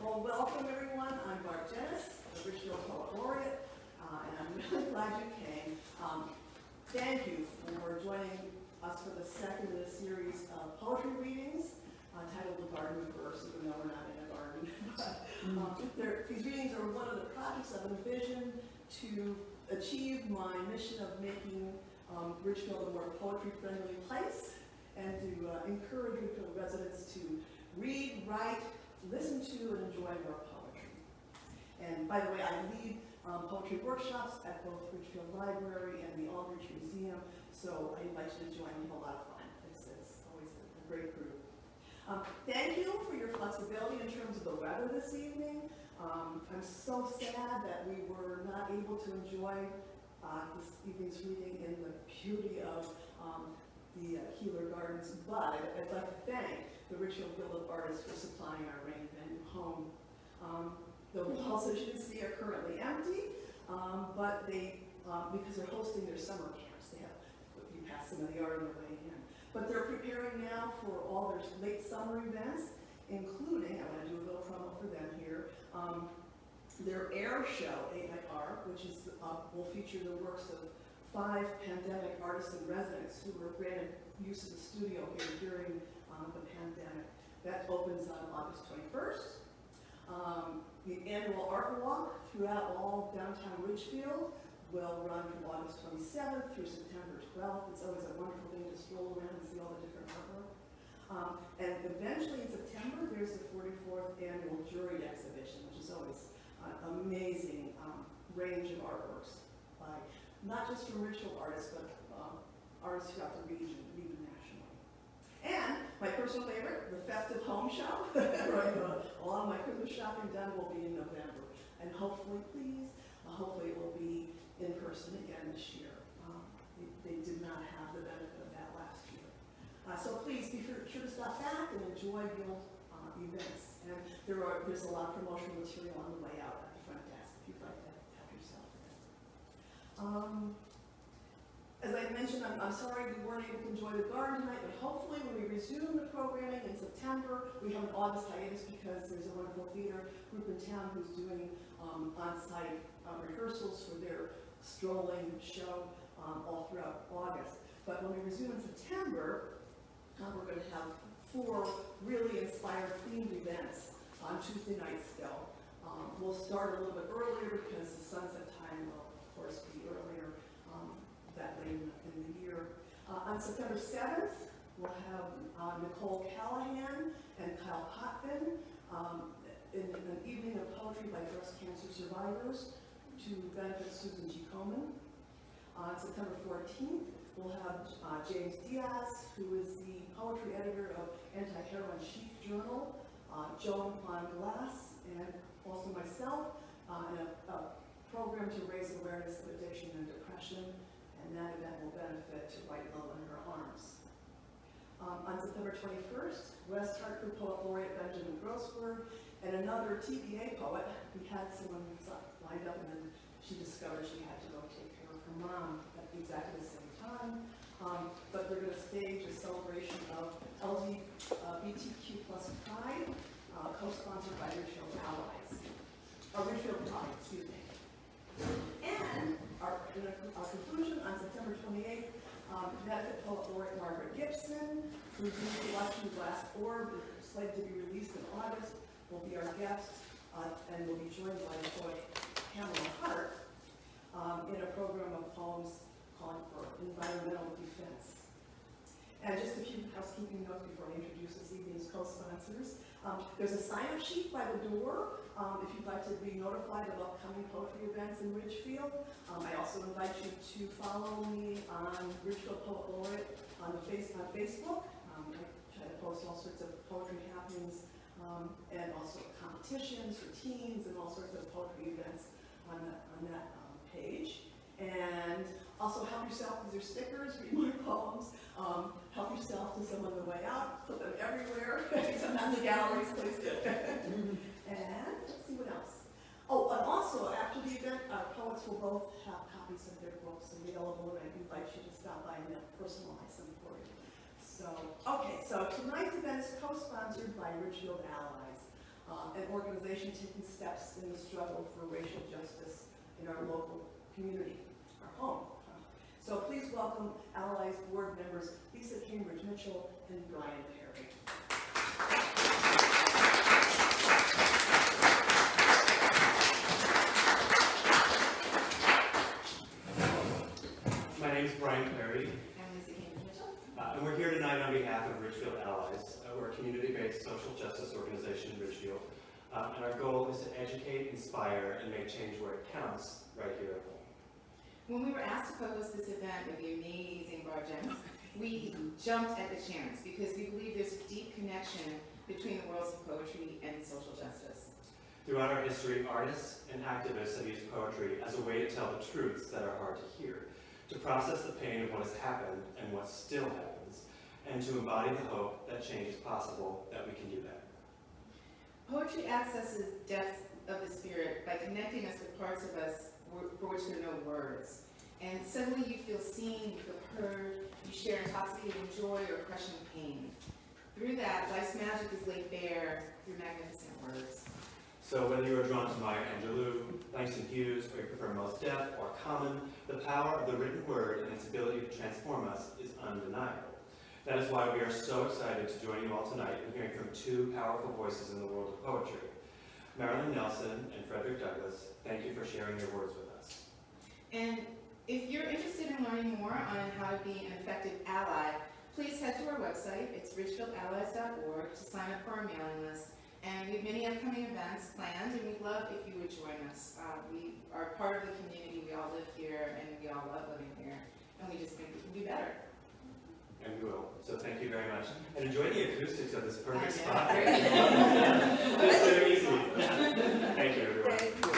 Well, welcome everyone. I'm Jennes, the Ridgefield Poet Laureate, and I'm really glad you came. Thank you for joining us for the second in a series of poetry readings titled The Garden of Verse, even though we're not in a garden. These readings are one of the projects I've envisioned to achieve my mission of making Ridgefield a more poetry-friendly place and to encourage Ridgefield residents to read, write, listen to, and enjoy more poetry. And by the way, I lead poetry workshops at both Ridgefield Library and the Aldrich Museum, so I invite you to join me. Have a lot of fun. It's always a great group. Thank you for your flexibility in terms of the weather this evening. I'm so sad that we were not able to enjoy this evening's reading in the beauty of the Keeler Gardens, but I'd like to thank the Ridgefield Guild of Artists for supplying our rain venue home. The walls, as you can see, are currently empty, but they, because they're hosting their summer camps, they have, you pass some of the art on the way in. But they're preparing now for all their late summer events, including, I want to do a little promo for them here, their air show, AIR, which is, will feature the works of 5 pandemic artists and residents who were granted use of the studio here during the pandemic. That opens on August 21st. The annual art walk throughout all downtown Ridgefield will run from August 27th through September 12th. It's always a wonderful thing to stroll around and see all the different artwork. And eventually in September, there's the 44th annual juried exhibition, which is always an amazing range of artworks by not just from Ridgefield artists, but artists throughout the region, and even nationally. And my personal favorite, the festive home show. Right, all of my Christmas shopping done will be in November. And hopefully, please, hopefully it will be in person again this year. They did not have the benefit of that last year. So please be sure to stop back and enjoy Guild events. And there's a lot of promotional material on the way out at the front desk if you'd like to help yourself. As I mentioned, I'm sorry we weren't able to enjoy the garden tonight, but hopefully when we resume the programming in September, we have an August hiatus because there's a wonderful theater group in town who's doing on-site rehearsals for their strolling show all throughout August. But when we resume in September, we're going to have 4 really inspired themed events on Tuesday night still. We'll start a little bit earlier because the sunset time will, of course, be earlier that late in the year. On September 7th, we'll have Nicole Callahan and Kyle Potvin in an evening of poetry by breast cancer survivors to benefit Susan G. Komen. On September 14th, we'll have James Diaz, who is the poetry editor of Anti-Heroin Chic Journal, Joan Pond Glass, and also myself, in a program to raise awareness of addiction and depression, and that event will benefit to White Love in Her Arms. On September 21st, West Hartford Poet Laureate Benjamin Grossberg and another TBA poet. We had someone lined up and then she discovered she had to go take care of her mom at exactly the same time. But they're going to stage a celebration of LGBTQ plus pride, co-sponsored by Ridgefield Allies. Ridgefield Pride, excuse me. And in our conclusion, on September 28th, Connecticut Poet Laureate Margaret Gibson, whose new collection, Glass Orb, is slated to be released in August, will be our guest, and will be joined by the poet Pamela Hart in a program of poems calling for environmental defense. And just a few housekeeping notes before I introduce this evening's co-sponsors. There's a sign-up sheet by the door if you'd like to be notified of upcoming poetry events in Ridgefield. I also invite you to follow me on Ridgefield Poet Laureate on Facebook. I try to post all sorts of poetry happenings and also competitions for teens and all sorts of poetry events on that page. And also help yourself, these are stickers, read more poems. Help yourself to some on the way out, put them everywhere, sometimes the galleries, please do. And let's see what else. Oh, and also after the event, our poets will both have copies of their books available, and I invite you to stop by and personalize them for you. So, okay, so tonight's event is co-sponsored by Ridgefield Allies. an organization taking steps in the struggle for racial justice in our local community, our home. So please welcome Allies board members Lisa Cambridge Mitchell and Brian Perry. My name is Brian Perry. I'm Lisa Cambridge Mitchell. And we're here tonight on behalf of Ridgefield Allies. We're a community-based social justice organization in Ridgefield. And our goal is to educate, inspire, and make change where it counts right here at home. When we were asked to co-host this event with the amazing Bar Jennes, we jumped at the chance because we believe there's a deep connection between the worlds of poetry and social justice. Throughout our history, artists and activists have used poetry as a way to tell the truths that are hard to hear, to process the pain of what has happened and what still happens, and to embody the hope that change is possible, that we can do that. Poetry accesses depths of the spirit by connecting us with parts of us for which there are no words. And suddenly you feel seen, you feel heard, you share intoxicating joy or crushing pain. Through that, life's magic is laid bare through magnificent words. So whether you are drawn to Maya Angelou, Langston Hughes, or you prefer Most Def or Common, the power of the written word and its ability to transform us is undeniable. That is why we are so excited to join you all tonight in hearing from two powerful voices in the world of poetry. Marilyn and Frederick-Douglass, thank you for sharing your words with us. And if you're interested in learning more on how to be an effective ally, please head to our website. It's ridgefieldallies.org to sign up for our mailing list. And we have many upcoming events planned, and we'd love if you would join us. We are part of the community. We all live here, and we all love living here. And we just think we can do better. And we will. So thank you very much. And enjoy the acoustics of this perfect spot. It's so easy. Thank you, everyone. Thank you.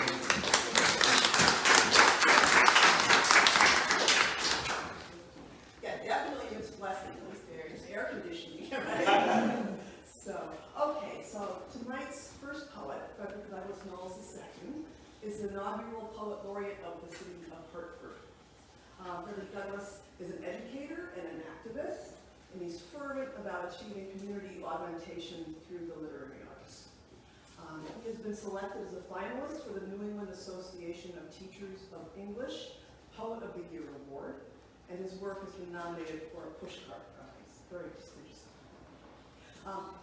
Yeah, definitely it's blessing. At least there's air conditioning, right? So tonight's first poet, Frederick-Douglass Knowles II, is the inaugural poet laureate of the city of Hartford. Frederick-Douglass is an educator and an activist, and he's fervent about achieving community augmentation through the literary arts. He has been selected as a finalist for the New England Association of Teachers of English Poet of the Year Award, and his work has been nominated for a Pushcart Prize, very prestigious.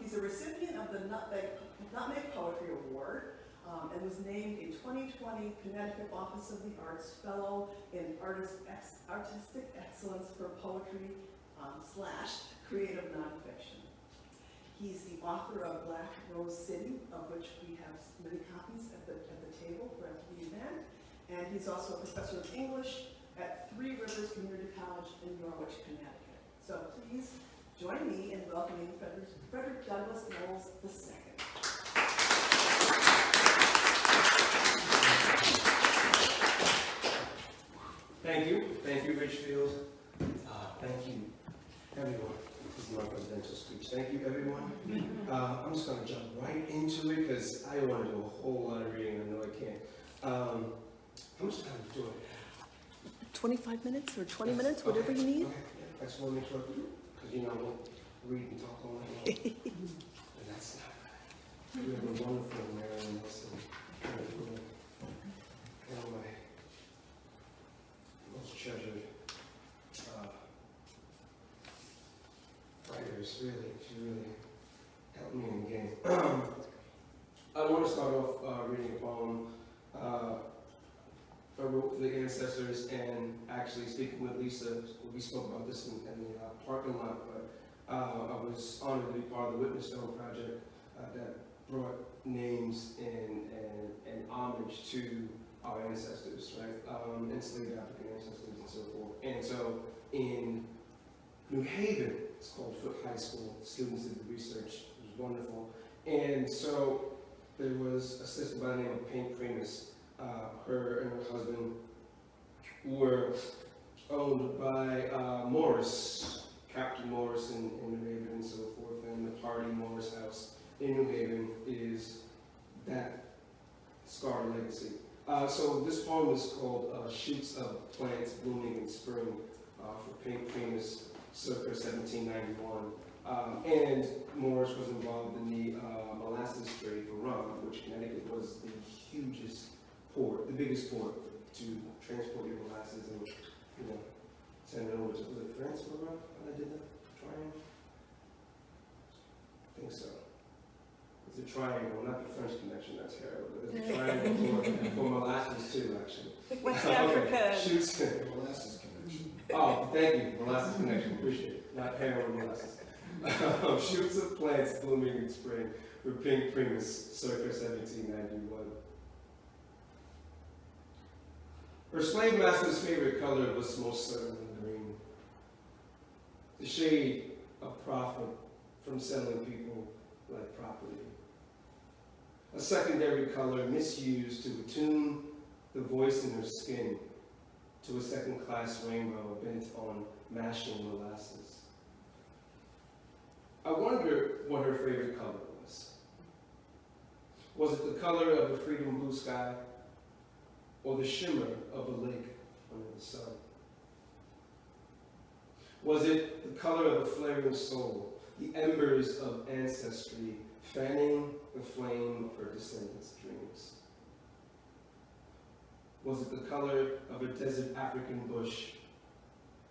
He's a recipient of the Nutmeg Poetry Award, and was named a 2020 Connecticut Office of the Arts Fellow in Artistic Excellence for Poetry / Creative Nonfiction. He's the author of Black Rose City, of which we have many copies at the table for the event, and he's also a professor of English at Three Rivers Community College in Norwich, Connecticut. So please join me in welcoming Frederick-Douglass Knowles II. Thank you, Ridgefield. Thank you, everyone. This is my presidential speech. Thank you, everyone. I'm just going to jump right into it because I want to do a whole lot of reading. I know I can't. How much time are you doing? 25 minutes or 20 minutes, whatever you need. Okay. Yeah, I just want to make sure, because I won't read and talk all night long. And that's not right. We have a wonderful Marilyn and my most treasured writers, really. She really helped me in the game. I want to start off reading a poem I wrote for the ancestors, and actually speaking with Lisa, we spoke about this in the parking lot, but I was honored to be part of the Witness Stone project that brought names and homage to our ancestors, right? Enslaved African ancestors and so forth. And so in New Haven, it's called Foot High School, students did the research, it was wonderful. And so there was a sister by the name of Pink Primus. Her and her husband were owned by Morris, Captain Morris in New Haven and so forth, and the party Morris House in New Haven is that scarred legacy. So this poem is called Shoots of Plants Blooming in Spring for Pink Primus, circa 1791. And Morris was involved in the molasses trade for rum, which Connecticut was the hugest port, the biggest port to transport your molasses and, send it over to, was it France for rum when I did the triangle? I think so. It's a triangle, not the French connection, that's terrible, but it's a triangle for molasses too, actually. West Africa. Shoots. Molasses connection. Oh, thank you, molasses connection, appreciate it. Not heroin molasses. Shoots of plants blooming in spring for pink primus, circa 1791. Her slave master's favorite color was most certainly green. The shade of profit from selling people like property. A secondary color misused to attune the voice in her skin to a second-class rainbow bent on mashing molasses. I wonder what her favorite color was. Was it the color of a freedom blue sky, or the shimmer of a lake under the sun? Was it the color of a flaring soul, the embers of ancestry fanning the flame of her descendants' dreams? Was it the color of a desert African bush,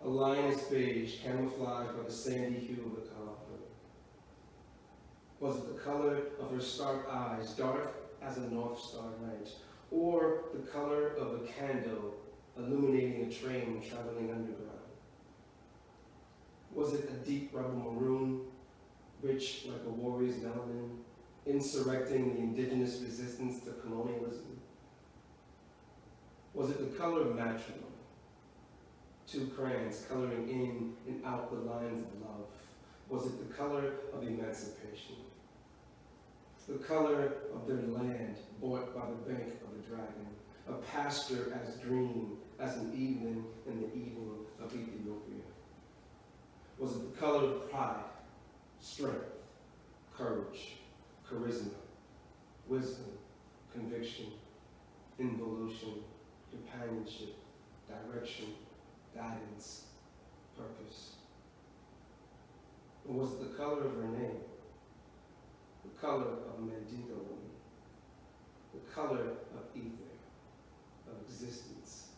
a lioness beige camouflaged by the sandy hue of the copper? Was it the color of her stark eyes, dark as a North Star night, or the color of a candle illuminating a train traveling underground? Was it a deep rubble maroon, rich like a warrior's melanin, insurrecting the indigenous resistance to colonialism? Was it the color of matrimony, two crayons coloring in and out the lines of love? Was it the color of emancipation? The color of their land bought by the bank of the dragon, a pasture as green as an evening in the Eden of Ethiopia? Was it the color of pride, strength, courage, charisma, wisdom, conviction, involution, companionship, direction, guidance, purpose? Or was it the color of her name? The color of a Mandingo woman, the color of ether, of existence,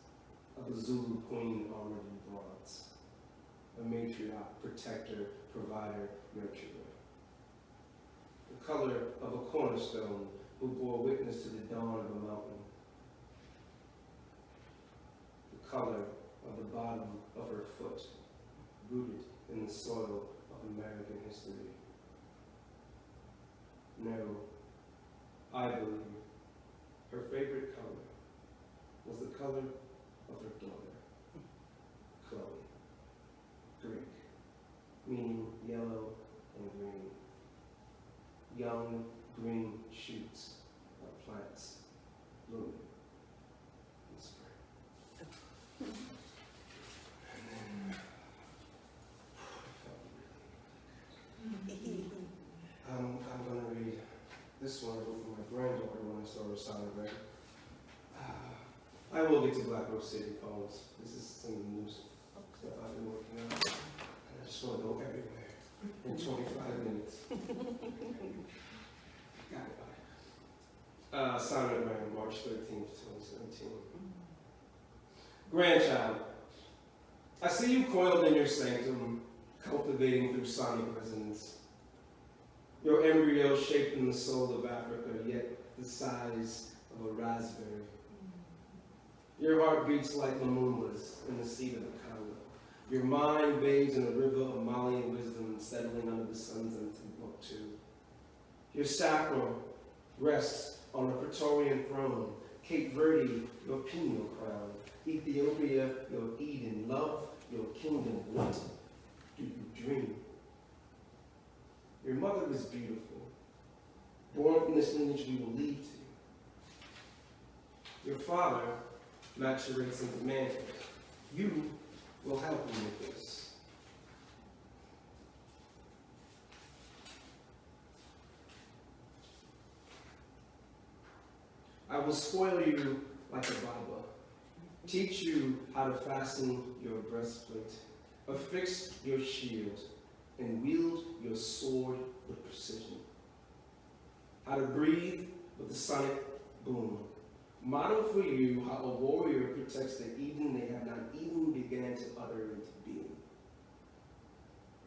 of a Zulu queen armored in bronze, a matriarch, protector, provider, nurturer. The color of a cornerstone who bore witness to the dawn of a mountain. The color of the bottom of her foot, rooted in the soil of American history. No, I believe her favorite color was the color of her daughter, Chloe. Greek, meaning yellow and green. Young green shoots of plants blooming in spring. And then I'm going to read this one for my granddaughter when I saw her sonogram. I will get to Black Rose City poems. This is some of the new stuff I've been working on. And I just want to go everywhere in 25 minutes. Got it. Sonogram, March 13th, 2017. Grandchild, I see you coiled in your sanctum, cultivating through sonic resonance. Your embryo shaped in the soul of Africa, yet the size of a raspberry. Your heart beats like Lamumbas in the seat of the Congo. Your mind bathes in a river of Malian wisdom settling under the suns in Timbuktu. Your sacral rests on a Praetorian throne. Cape Verde, your pineal crown. Ethiopia, your Eden. Love, your kingdom. What do you dream? Your mother is beautiful. Born from this lineage we will lead to. Your father maturates into manhood. You will help him with this. I will spoil you like a Baba, teach you how to fasten your breastplate, affix your shield, and wield your sword with precision. How to breathe with the sonic boom. Model for you how a warrior protects the Eden they have not even began to utter into being.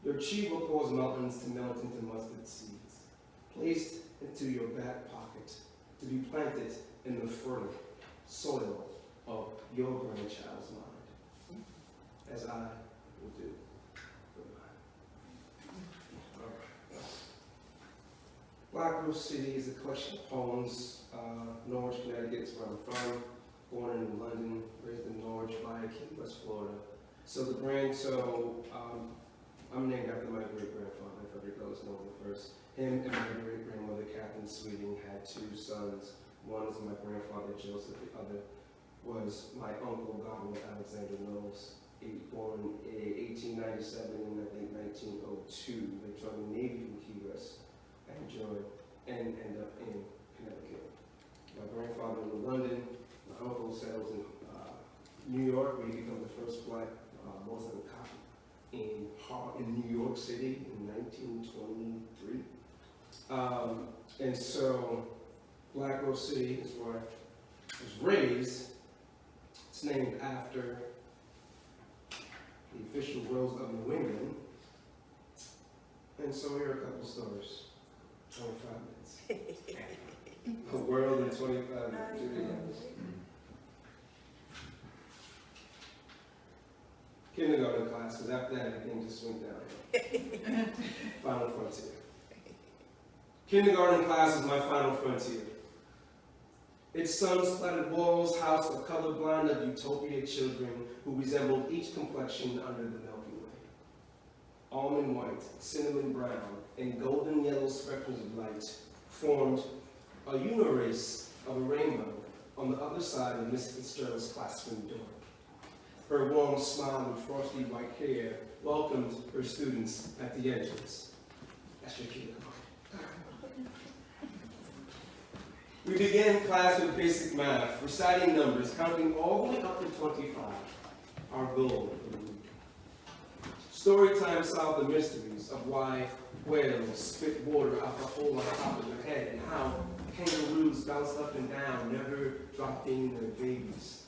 Your chi will cause mountains to melt into mustard seeds, placed into your back pocket, to be planted in the fertile soil of your grandchild's mind, as I will do for mine. Black Rose City is a collection of poems. Norwich, Connecticut is where I'm from. Born in London, raised in Norwich, via Key West, Florida. So the brand, I'm named after my great-grandfather, Frederick-Douglass, Knowles the first. Him and my great-grandmother, Catherine Sweeting, had two sons. One is my grandfather, Joseph. The other was my uncle, Godwin Alexander Knowles. He was born in 1897 and I think 1902. They joined the Navy in Key West and ended up in Connecticut. My grandfather in London. My uncle settles in New York, where he becomes the first black Muslim cop in New York City in 1923. And so, Black Rose City is where I was raised. It's named after the official rose of New England. And so here are a couple stories. 25 minutes. A world in 25 minutes. Kindergarten class, because after that, everything just went down. Final frontier. Kindergarten class is my final frontier. Its sun-splattered walls house a colorblind of utopia children who resembled each complexion under the Milky Way. Almond white, cinnamon brown, and golden yellow spectrums of light formed a unirace of a rainbow on the other side of Miss Fitzgerald's classroom door. Her warm smile and frosty white hair welcomed her students at the entrance. That's your cue. We began class with basic math, reciting numbers, counting all the way up to 25, our goal for the week. Story time solved the mysteries of why whales spit water out the hole on top of their head and how kangaroos bounce up and down, never dropping their babies.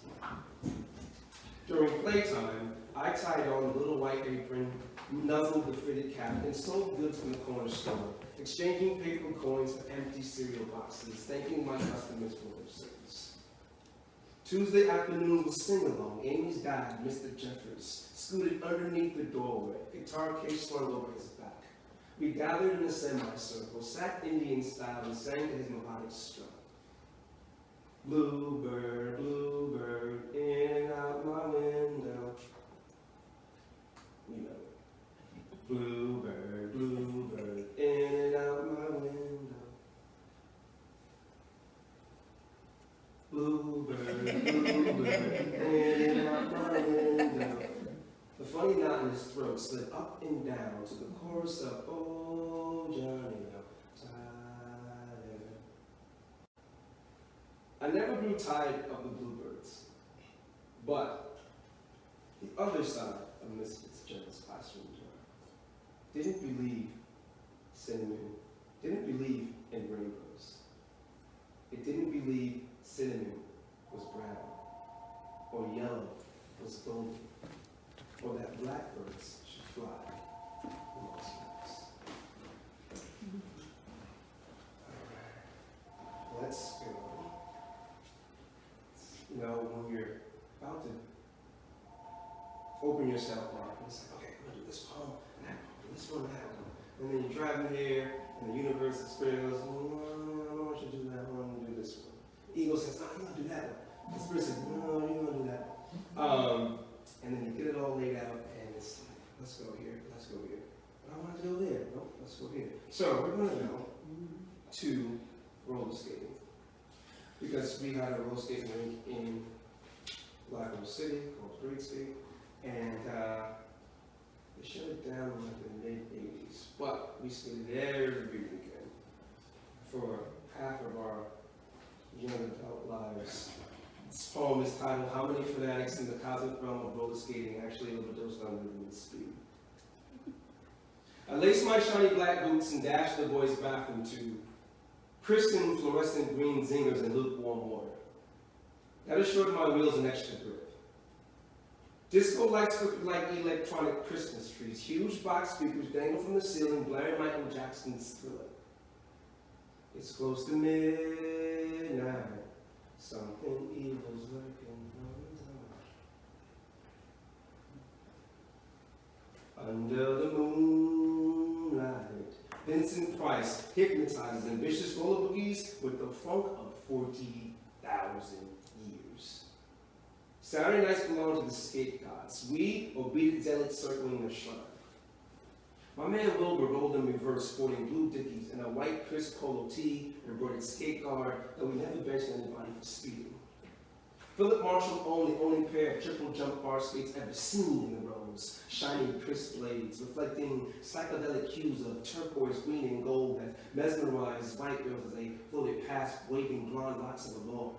During playtime, I tied on a little white apron, nuzzled the fitted cap, and sold goods from the corner store, exchanging paper coins for empty cereal boxes, thanking my customers for their service. Tuesday afternoon was sing-along. Amy's dad, Mr. Jeffers, scooted underneath the doorway, guitar case slung over his back. We gathered in a semicircle, sat Indian style, and sang to his melodic strum. Bluebird, bluebird, in and out my window. You know. Bluebird, bluebird, in and out my window. Bluebird, bluebird, in and out my window. The funny knot in his throat slid up and down to the chorus of Oh Johnny, I never grew tired of the bluebirds, but the other side of Miss Fitzgerald's classroom door didn't believe cinnamon, didn't believe in rainbows. It didn't believe cinnamon was brown, or yellow was golden, or that blackbirds should fly amongst us. All right, let's go. You know, when you're about to open yourself up, and it's like, okay, I'm gonna do this poem, and that poem, this one, that one. And then you're driving here, and the universe, the spirit goes, no, I don't want you to do that one, I want to do this one. The ego says, no, you're gonna do that one. The spirit says, no, you're gonna do that one. And then you get it all laid out, and it's like, let's go here, let's go here. But I want to go there, no, let's go here. So we're gonna go to roller skating. Because we had a roller skating rink in Black Rose City called Great Skate, and they shut it down in like the mid-80s. But we skated every weekend for half of our young adult lives. This poem is titled, How Many Fanatics in the Cosmic Realm of Roller Skating Actually Overdosed on Rhythm and Speed? I laced my shiny black boots and dashed the boys' bathroom to christened fluorescent green zingers and lukewarm water. That assured my wheels an extra grip. Disco lights flickered like electronic Christmas trees. Huge box speakers dangled from the ceiling, blaring Michael Jackson's Thriller. It's close to midnight. Something evil's lurking. Under the moonlight, Vincent Price hypnotizes ambitious roller boogies with the funk of 40,000 years. Saturday nights belong to the skate gods. We obedient zealots circling the shrine. My man Wilbur rolled in reverse, sporting blue dickies and a white crisp polo tee and embroidered skate guard, though we never benched anybody for speeding. Philip Marshall owned the only pair of triple jump bar skates ever seen in the roads, shiny crisp blades, reflecting psychedelic hues of turquoise, green, and gold that mesmerized white girls as they floated past waving blonde locks of the lawn.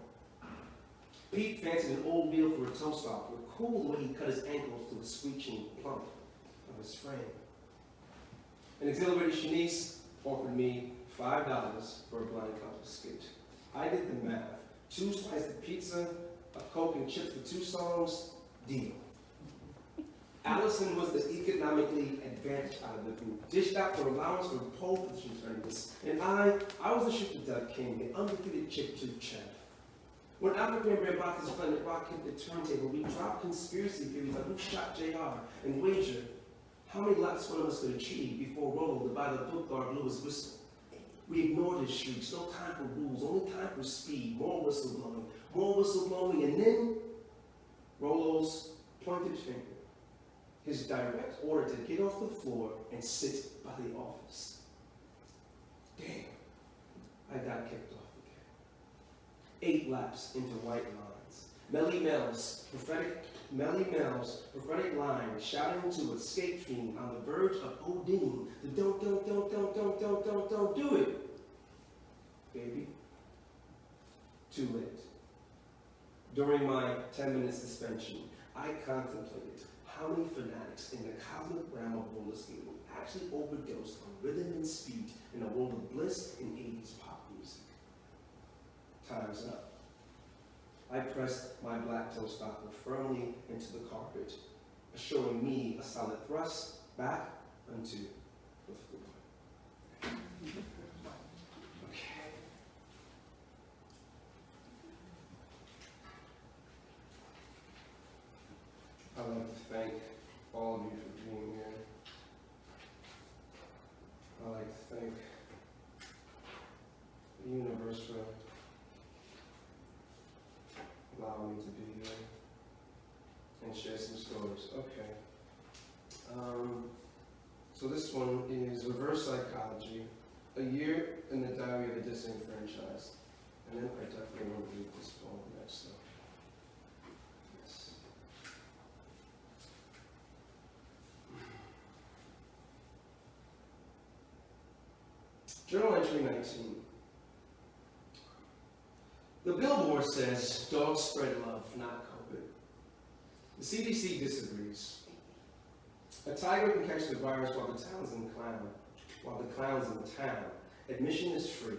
Pete fancied an old wheel for a toe stop, but cool the way he cut his ankles to a screeching plump of his frame. An exhilarated Shanice offered me $5 for a blind couple skate. I did the math. 2 slices of pizza, a Coke and chips for 2 songs, deal. Allison was the economically advantaged out of the group, dished out her allowance for pole position tournaments, and I was the shooter duck king, the undefeated chip-tooth champ. When African and Red Box's Planet Rock hit the turntable, we dropped conspiracy theories like who shot JR and wagered how many laps one of us could achieve before Rollo, the by the book guard, blew his whistle. We ignored his shrieks, no time for rules, only time for speed, more whistleblowing, and then Rollo's pointed finger, his direct order to get off the floor and sit by the office. Damn, I got kicked off again. 8 laps into white lines. Melly Mel's prophetic line shouting to a skate fiend on the verge of ODing to don't do it. Baby, too late. During my 10-minute suspension, I contemplated how many fanatics in the cosmic realm of roller skating actually overdosed on rhythm and speed in a world of bliss in 80s pop music. Time's up. I pressed my black toe stopper firmly into the carpet, assuring me a solid thrust back onto the floor. Okay. I'd like to thank all of you for being here. I'd like to thank the universe for allowing me to be here and share some stories. Okay. So this one is Reverse Psychology, a year in the diary of a disenfranchised. And then I definitely want to read this poem next. So. Yes. Journal entry 19. The billboard says, dogs spread love, not COVID. The CDC disagrees. A tiger can catch the virus while the clown's in town. Admission is free,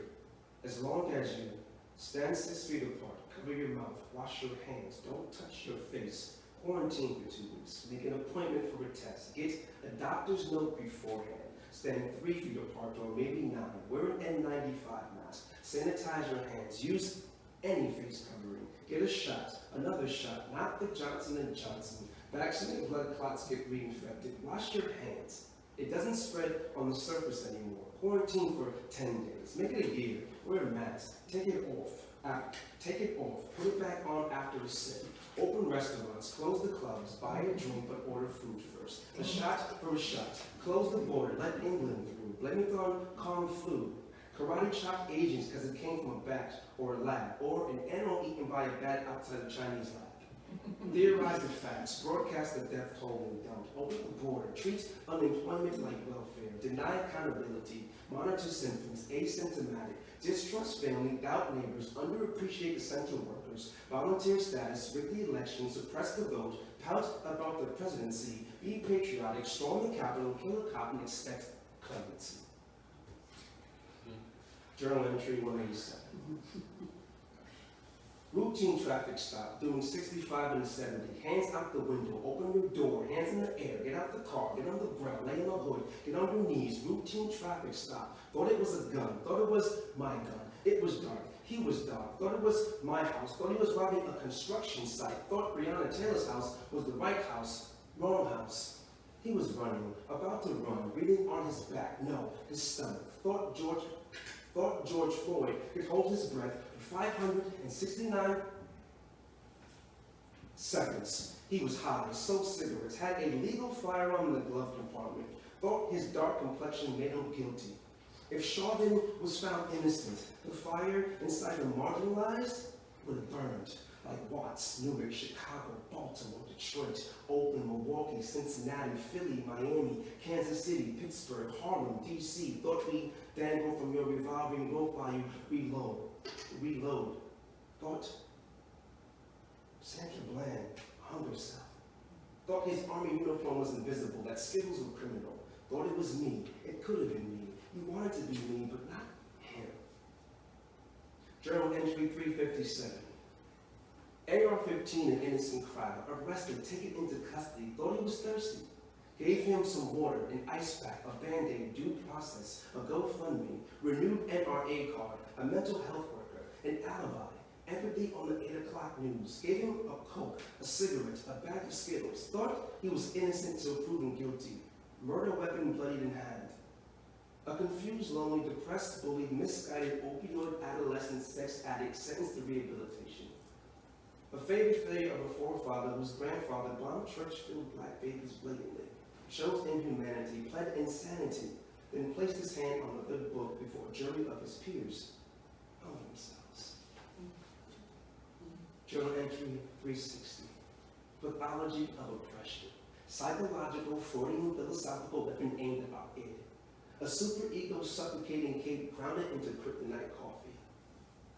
as long as you stand 6 feet apart, cover your mouth, wash your hands, don't touch your face, quarantine for 2 weeks, make an appointment for a test, get a doctor's note beforehand, stand 3 feet apart or maybe 9, wear an N95 mask, sanitize your hands, use any face covering, get a shot, another shot, not the Johnson & Johnson. Vaccinate blood clots get reinfected. Wash your hands. It doesn't spread on the surface anymore. Quarantine for 10 days. Make it a year. Wear a mask. Take it off. Put it back on after a sip. Open restaurants. Close the clubs. Buy a drink but order food first. A shot for a shot. Close the border. Let England through. Blame it on Kung Flu. Karate chop Asians because it came from a bat or a lab or an animal eaten by a bat outside a Chinese lab. Theorize the facts, broadcast the death toll and don't. Open the border, treat unemployment like welfare, deny accountability, monitor symptoms, asymptomatic, distrust family, doubt neighbors, underappreciate essential workers, volunteer status, rig the election, suppress the vote, pout about the presidency, be patriotic, storm the Capitol, kill a cop, and expect clemency. Journal entry 187. Routine traffic stop, doing 65 and 70. Hands out the window, open your door, hands in the air, get out the car, get on the ground, lay in the hood, get on your knees. Routine traffic stop. Thought it was a gun, thought it was my gun. It was dark, he was dark. Thought it was my house, thought he was robbing a construction site. Thought Breonna Taylor's house was the right house, wrong house. He was running, about to run, breathing on his back, no, his stomach. Thought George Floyd could hold his breath for 569 seconds. He was high, sold cigarettes, had a legal firearm in the glove compartment. Thought his dark complexion made him guilty. If Chauvin was found innocent, the fire inside the marginalized would have burned. Like Watts, Newark, Chicago, Baltimore, Detroit, Oakland, Milwaukee, Cincinnati, Philly, Miami, Kansas City, Pittsburgh, Harlem, D.C. Thought we dangle from your revolving rope while you reload. Thought Sandra Bland hung herself. Thought his army uniform was invisible, that Skittles were criminal. Thought it was me. It could have been me. You wanted to be me, but not him. Journal entry 357. AR-15, an innocent crowd, arrested, taken into custody, thought he was thirsty. Gave him some water, an ice pack, a Band-Aid, due process, a GoFundMe, renewed NRA card, a mental health worker, an alibi, empathy on the 8 o'clock news, gave him a Coke, a cigarette, a bag of Skittles, thought he was innocent till proven guilty, murder weapon bloodied in hand. A confused, lonely, depressed, bullied, misguided, opioid adolescent sex addict sentenced to rehabilitation. A favorite failure of a forefather whose grandfather bombed church-filled black babies blatantly, chose inhumanity, pled insanity, then placed his hand on the good book before a jury of his peers, hung themselves. Journal entry 360. Pathology of oppression. Psychological, Freudian, philosophical weapon aimed at our id. A superego suffocating cape grounded into kryptonite coffee.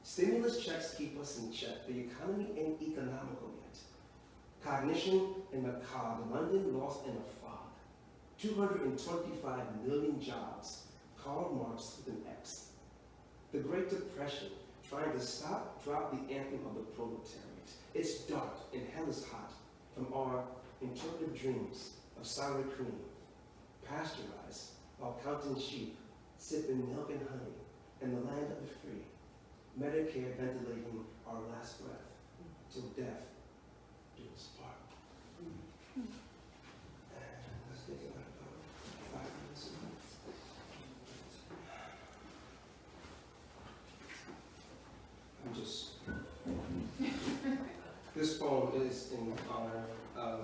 Stimulus checks keep us in check. The economy ain't economical yet. Cognition in the cog, London lost in a fog. 225 million jobs. Karl Marx with an X. The Great Depression, trying to stop, drop the anthem of the proletariat. It's dark and hell is hot from our interpretive dreams of sour cream, pasteurized while counting sheep, sipping milk and honey, in the land of the free. Medicare ventilating our last breath till death do us part. And let's take about 5 minutes. This poem is in honor of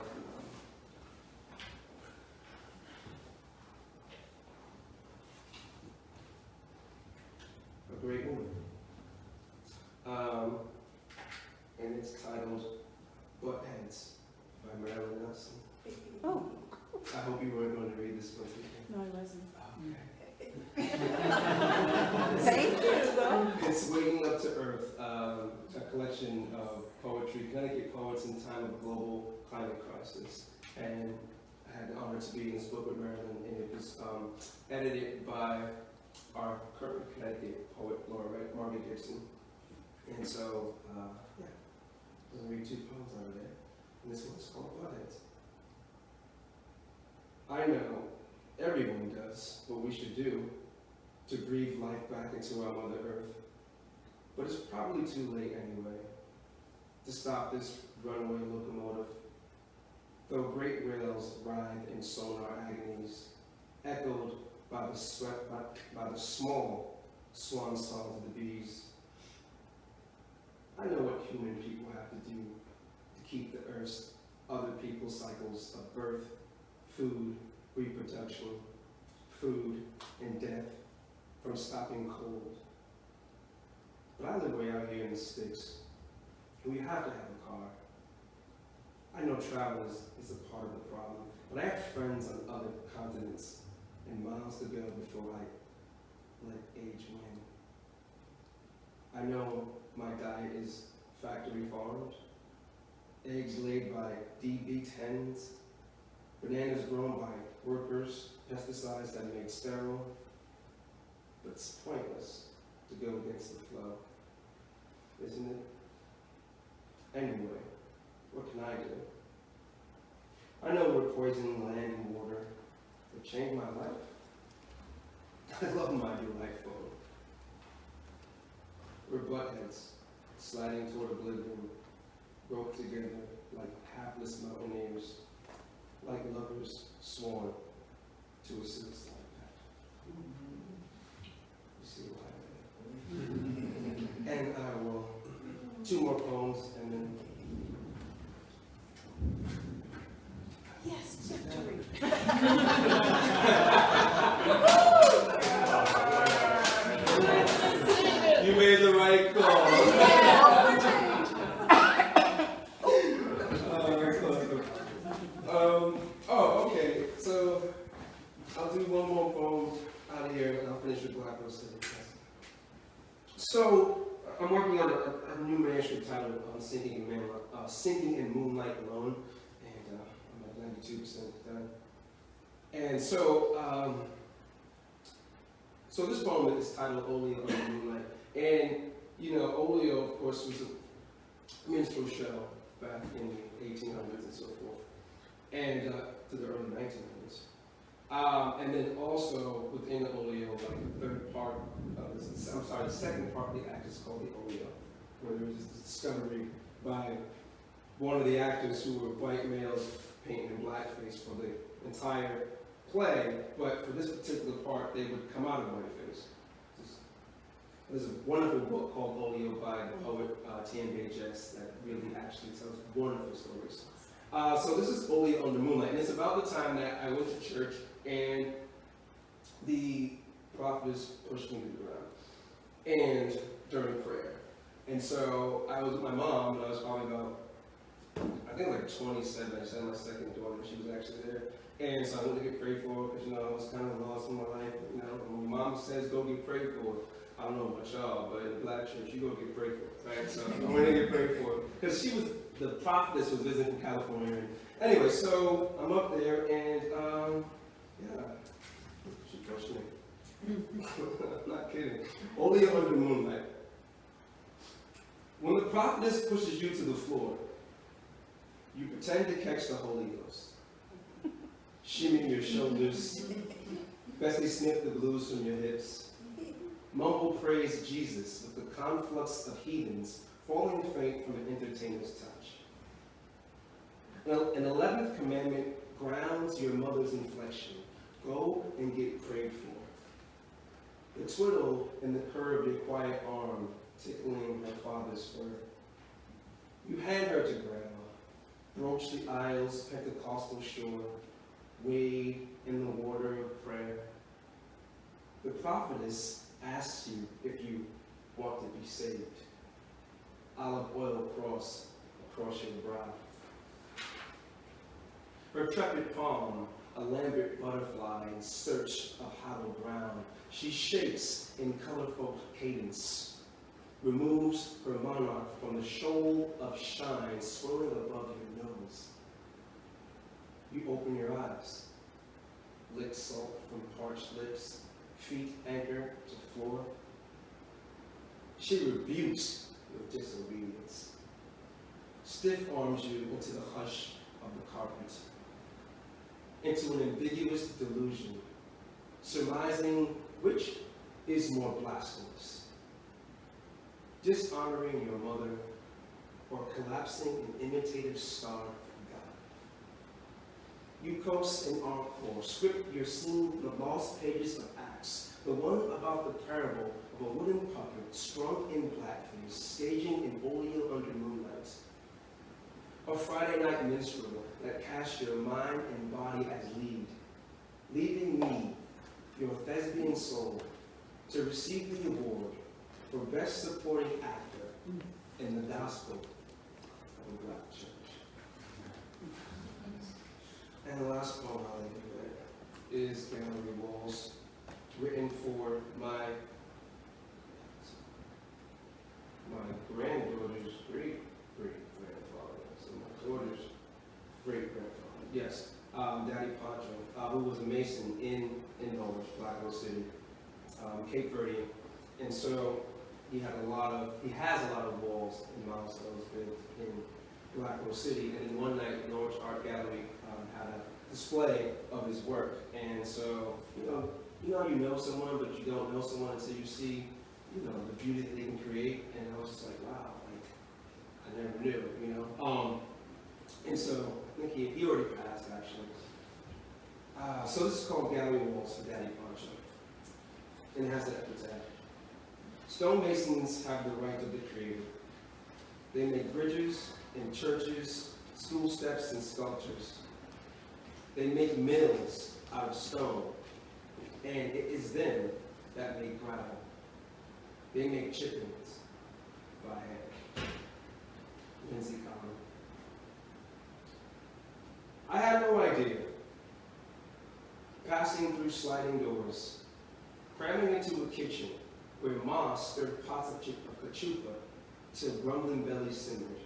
a great woman. And it's titled Butt Heads by Marilyn. Oh. I hope you weren't going to read this one today. No, I wasn't. Okay. Thank you, though. It's Waking Up to Earth, a collection of poetry, Connecticut poets in time of global climate crisis. And I had the honor to be in this book with Marilyn, and it was edited by our current Connecticut poet, Laureate B. And so, yeah, I'm going to read 2 poems out of there. And this one's called Buttheads. I know everyone does what we should do to breathe life back into our Mother Earth. But it's probably too late anyway to stop this runaway locomotive. Though great rails writhe in sonar agonies, echoed by the small swan songs of the bees. I know what human people have to do to keep the Earth's other people's cycles of birth, food, reproduction, food, and death from stopping cold. But I live way out here in the sticks, and we have to have a car. I know travel is a part of the problem, but I have friends on other continents and miles to go before I let age win. I know my diet is factory farmed, eggs laid by DB10s, bananas grown by workers, pesticides that make sterile, but it's pointless to go against the flow, isn't it? Anyway, what can I do? I know we're poisoning land and water, but change my life? I love my new life photo. We're buttheads, sliding toward oblivion, roped together like hapless mountaineers, like lovers sworn to a suicide pact. You see what I mean? And I will, 2 more poems, and then Yes, victory. you made the right call. Okay. So I'll do one more poem out of here, and I'll finish with Black Rose City. So I'm working on a new manuscript titled Sinking in Moonlight Alone, and I'm at 92% done. And so this poem is titled Olio on the Moonlight. And, Olio, of course, was a minstrel show back in the 1800s and so forth, and to the early 1900s. And then also within the Olio, like the third part of the second part of the act is called the Olio, where there was this discovery by one of the actors who were white males painting in blackface for the entire play, but for this particular part, they would come out of whiteface. There's a wonderful book called Olio by the poet T.N.J. that really actually tells wonderful stories. So this is Olio on the Moonlight, and it's about the time that I went to church and the prophetess pushed me to the ground, and during prayer. And so I was with my mom, and I was probably about, I think like 27. I said my second daughter, she was actually there. And so I went to get prayed for, because, I was kind of lost in my life. When my mom says go get prayed for, I don't know about y'all, but in the black church, you go get prayed for, right? So I went to get prayed for, because the prophetess was visiting from California. Anyway, so I'm up there, and she pushed me. I'm not kidding. Olio under the moonlight. When the prophetess pushes you to the floor, you pretend to catch the Holy Ghost. Shimmy your shoulders, Bessie sniff the blues from your hips. Mumble praise Jesus with the conflux of heathens falling faint from an entertainer's touch. An 11th commandment grounds your mother's inflection. Go and get prayed for. The twiddle and the curve of your quiet arm tickling her father's fur. You hand her to grandma, broach the aisle's Pentecostal shore, wade in the water of prayer. The prophetess asks you if you want to be saved. Olive oil cross across your brow. Her trepid palm, a lambert butterfly in search of hollow ground. She shakes in colorful cadence, removes her monarch from the shoal of shine swirling above your nose. You open your eyes, lick salt from parched lips, feet anchor to floor. She rebukes your disobedience, stiff arms you into the hush of the carpet, into an ambiguous delusion, surmising which is more blasphemous, dishonoring your mother or collapsing an imitative star of God. You coast in encore, script your scene from the lost pages of Acts, the one about the parable of a wooden puppet strung in blackface, staging in Olio under moonlight. A Friday night minstrel that casts your mind and body as lead, leaving me, your thespian soul, to receive the award for Best Supporting Actor in the Gospel of the Black Church. And the last poem I'll leave you with is Gallery Walls, written for my granddaughter's great-grandfather. So my daughter's great-grandfather. Yes, Daddy Pancho. who was a Mason in Knowles, Black Rose City, Cape Verde, and so he has a lot of walls and milestones in Black Rose City. And then one night, Norwich Art Gallery had a display of his work, and so you know someone, but you don't know someone until you see the beauty that they can create. And I was just like, wow, like I never knew, And so I think he already passed actually. So this is called Gallery Walls for Daddy Poncho, and it has an epitaph. Stonemasons have the right of the Creator. They make bridges and churches, school steps and sculptures. They make mills out of stone, and it is them that make gravel. They make chickens by hand. Lindsay Collins. I had no idea. Passing through sliding doors, cramming into a kitchen where Ma stirred pots of cachupa till grumbling bellies simmered.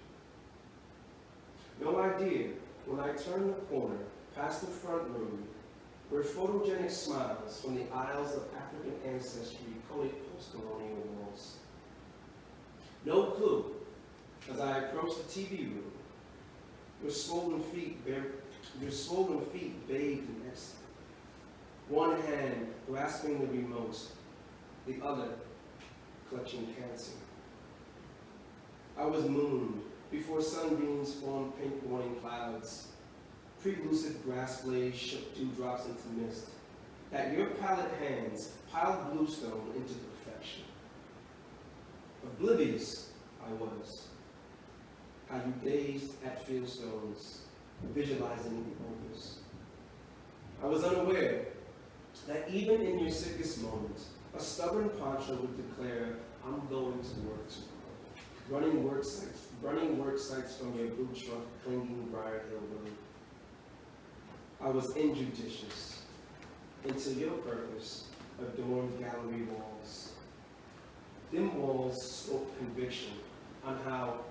No idea when I turned the corner past the front room where photogenic smiles from the aisles of African ancestry coated post-colonial walls. No clue as I approached the TV room, your swollen feet bathed in ecstasy. One hand grasping the remote, the other clutching cancer. I was mooned before sunbeams formed pink warning clouds. Prelusive grass blades shook dewdrops into mist. That your pallid hands piled bluestone into perfection. Oblivious I was, how you gazed at fieldstones, visualizing the opus. I was unaware that even in your sickest moments, a stubborn poncho would declare, I'm going to work tomorrow. Running work sites from your boot truck, clinging Briar Hill Road. I was injudicious until your purpose adorned gallery walls. Them walls spoke conviction on how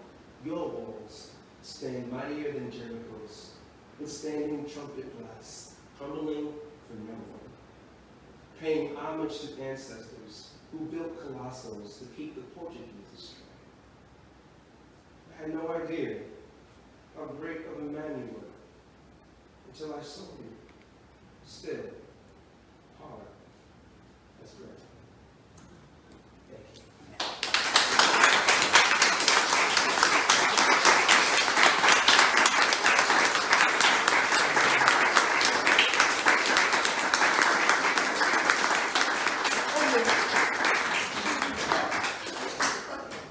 your walls stand mightier than Jericho's, withstanding trumpet blasts, humbling for no one, paying homage to ancestors who built colossals to keep the Portuguese astray. I had no idea how great of a man you were until I saw you, still, hard as granite. Thank you.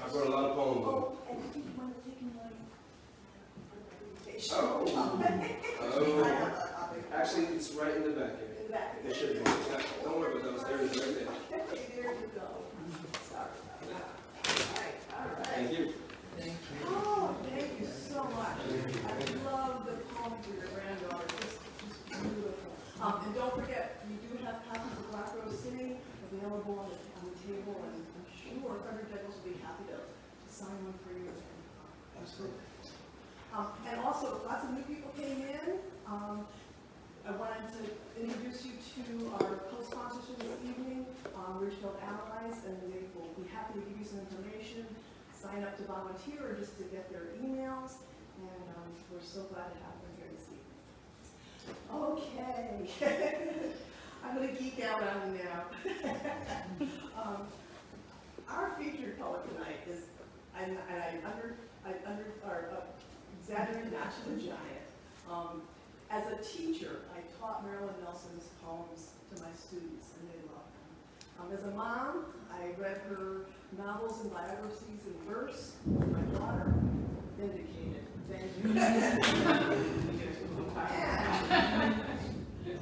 I brought a lot of poems. Oh, and if you want to take my Actually, it's right in the back here. in the back. It should be. Don't worry about those. There it is, right there. Okay, there you go. Sorry about that. All right. Thank you. Oh, thank you so much. I love the poem for your granddaughter. Just beautiful. And don't forget, we do have copies of Black Rose City available on the table, and I'm sure Frederick-Douglass will be happy to sign one for you. Absolutely. And also, lots of new people came in. I wanted to introduce you to our co-sponsors for this evening, Ridgefield Allies, and they will be happy to give you some information, sign up to volunteer, or just to get their emails, and we're so glad to have them here this evening. Okay, I'm going to geek out on you now. Our featured poet tonight is, exaggerated not to the giant. As a teacher, I taught Marilyn Nelson's poems to my students, and they loved them. As a mom, I read her novels and biographies in verse. My daughter, vindicated. Thank you. And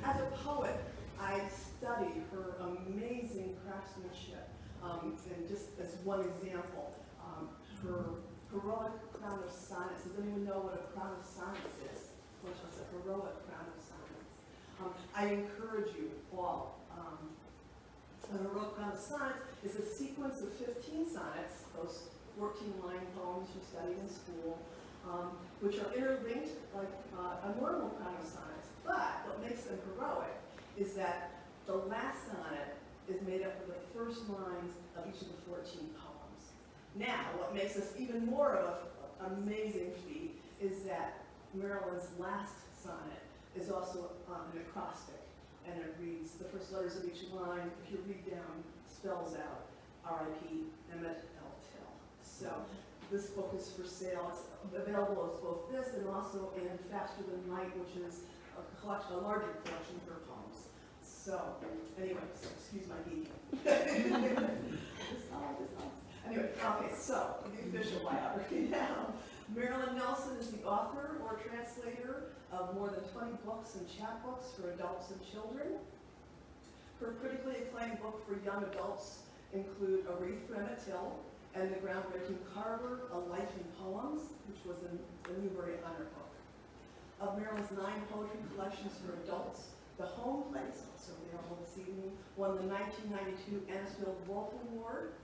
as a poet, I studied her amazing craftsmanship. And just as one example, her heroic crown of sonnets. Does anyone know what a crown of sonnets is? Which was a heroic crown of sonnets. I encourage you all. A heroic crown of sonnets is a sequence of 15 sonnets, those 14-line poems you studied in school, which are interlinked like a normal crown of sonnets. But what makes them heroic is that the last sonnet is made up of the first lines of each of the 14 poems. Now, what makes this even more of an amazing feat is that Marilyn's last sonnet is also an acrostic, and it reads, the first letters of each line, if you read down, spells out R.I.P. Emmett L. Till. So this book is for sale. It's available as both this and also in Faster Than Light, which is a larger collection for poems. So, anyway, so excuse my geeking. Anyway, okay, so the official biography now. Marilyn Nelson is the author or translator of more than 20 books and chapbooks for adults and children. Her critically acclaimed book for young adults include A Wreath for Emmett Till and the groundbreaking Carver, A Life in Poems, which was the Newbery Honor Book. Of Marilyn's 9 poetry collections for adults, The Home Place, also available this evening, won the 1992 Ennisfield Wolf Award,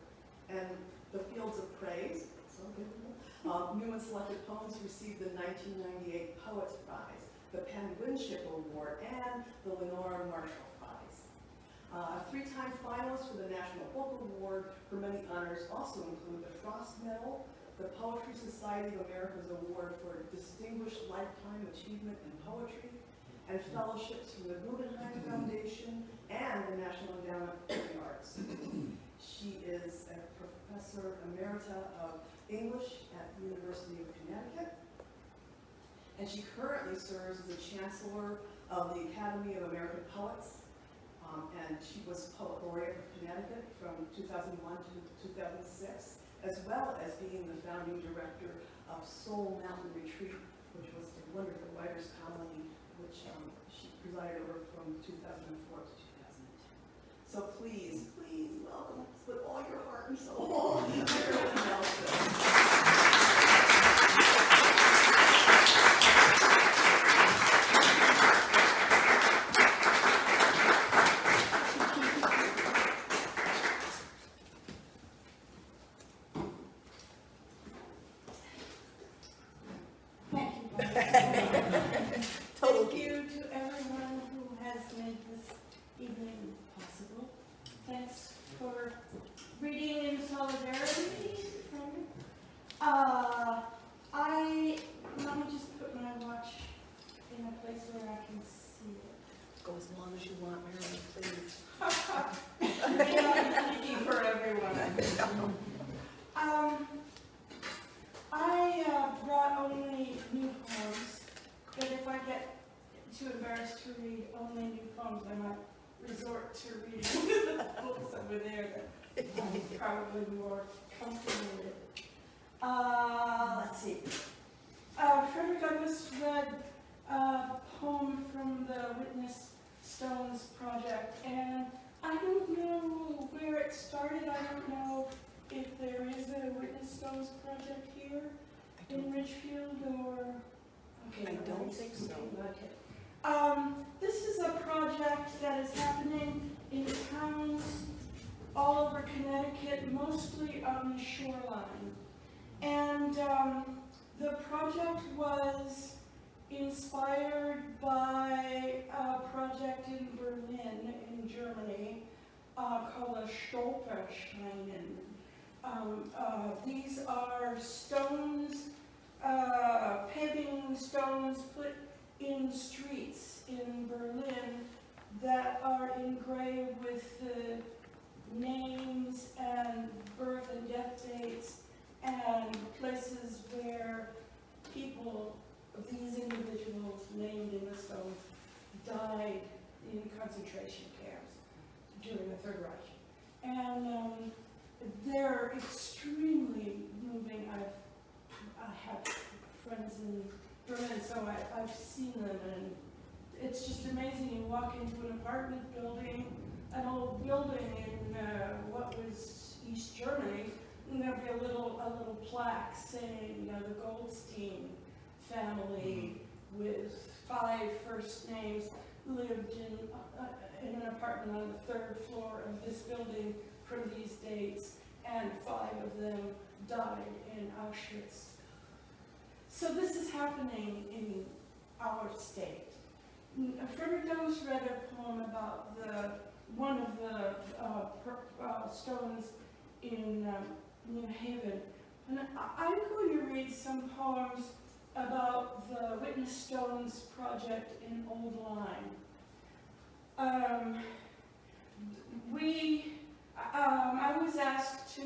and The Fields of Praise, so beautiful. New and selected poems received the 1998 Poets Prize, the Penn Winship Award, and the Lenore Marshall Prize. A 3-time finalist for the National Book Award. Her many honors also include the Frost Medal, the Poetry Society of America's Award for Distinguished Lifetime Achievement in Poetry, and fellowships from the Guggenheim Foundation and the National Endowment for the Arts. She is a professor emerita of English at the University of Connecticut, and she currently serves as the Chancellor of the Academy of American Poets, and she was Poet Laureate of Connecticut from 2001 to 2006, as well as being the founding director of Soul Mountain Retreat, which was a wonderful writer's colony, which she presided over from 2004 to 2010. So please, please welcome with all your heart and soul, Marilyn Nelson. Thank you to everyone who has made this evening possible. Thanks for reading in solidarity. Let me just put my watch in a place where I can see it. Go as long as you want, Marilyn, please. It's easy for everyone. I brought only new poems, but if I get too embarrassed to read only new poems, I might resort to reading the books over there that I'm probably more comfortable with. Let's see. Frederick-Douglass read a poem from the Witness Stones project, and I don't know where it started. I don't know if there is a Witness Stones project here in Ridgefield or... Okay, I don't think so. Okay. This is a project that is happening in towns all over Connecticut, mostly on the shoreline. And the project was inspired by a project in Berlin, in Germany, called a Stolpersteinen. These are stones, paving stones put in streets in Berlin that are engraved with the names and birth and death dates and places where people, these individuals named in the stones, died in concentration camps during the Third Reich. And they're extremely moving. I have friends in Berlin, so I've seen them, and it's just amazing. You walk into an apartment building, an old building in what was East Germany, and there'll be a little plaque saying, the Goldstein family with 5 first names lived in an apartment on the 3rd floor of this building from these dates, and 5 of them died in Auschwitz. So this is happening in our state. Frederick-Douglass read a poem about one of the stones in New Haven. And I'm going to read some poems about the Witness Stones project in Old Lyme. I was asked to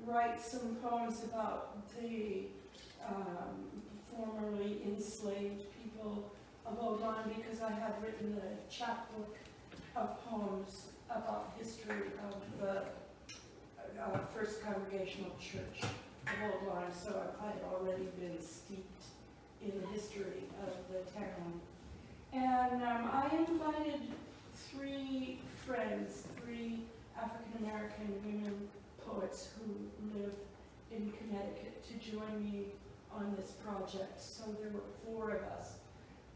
write some poems about the formerly enslaved people of Old Lyme because I had written a chapbook of poems about history of the First Congregational Church of Old Lyme, so I had already been steeped in the history of the town. And I invited three friends, three African-American women poets who live in Connecticut to join me on this project. So there were 4 of us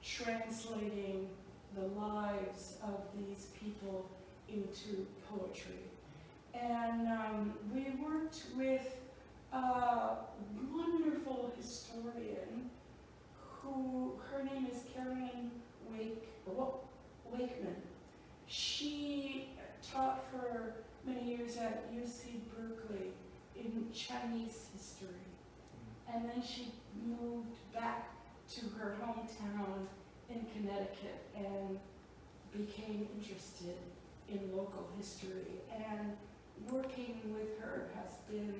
translating the lives of these people into poetry. And we worked with a wonderful historian who, her name is Carolyn Wakeman. She taught for many years at UC Berkeley in Chinese history. And then she moved back to her hometown in Connecticut and became interested in local history. And working with her has been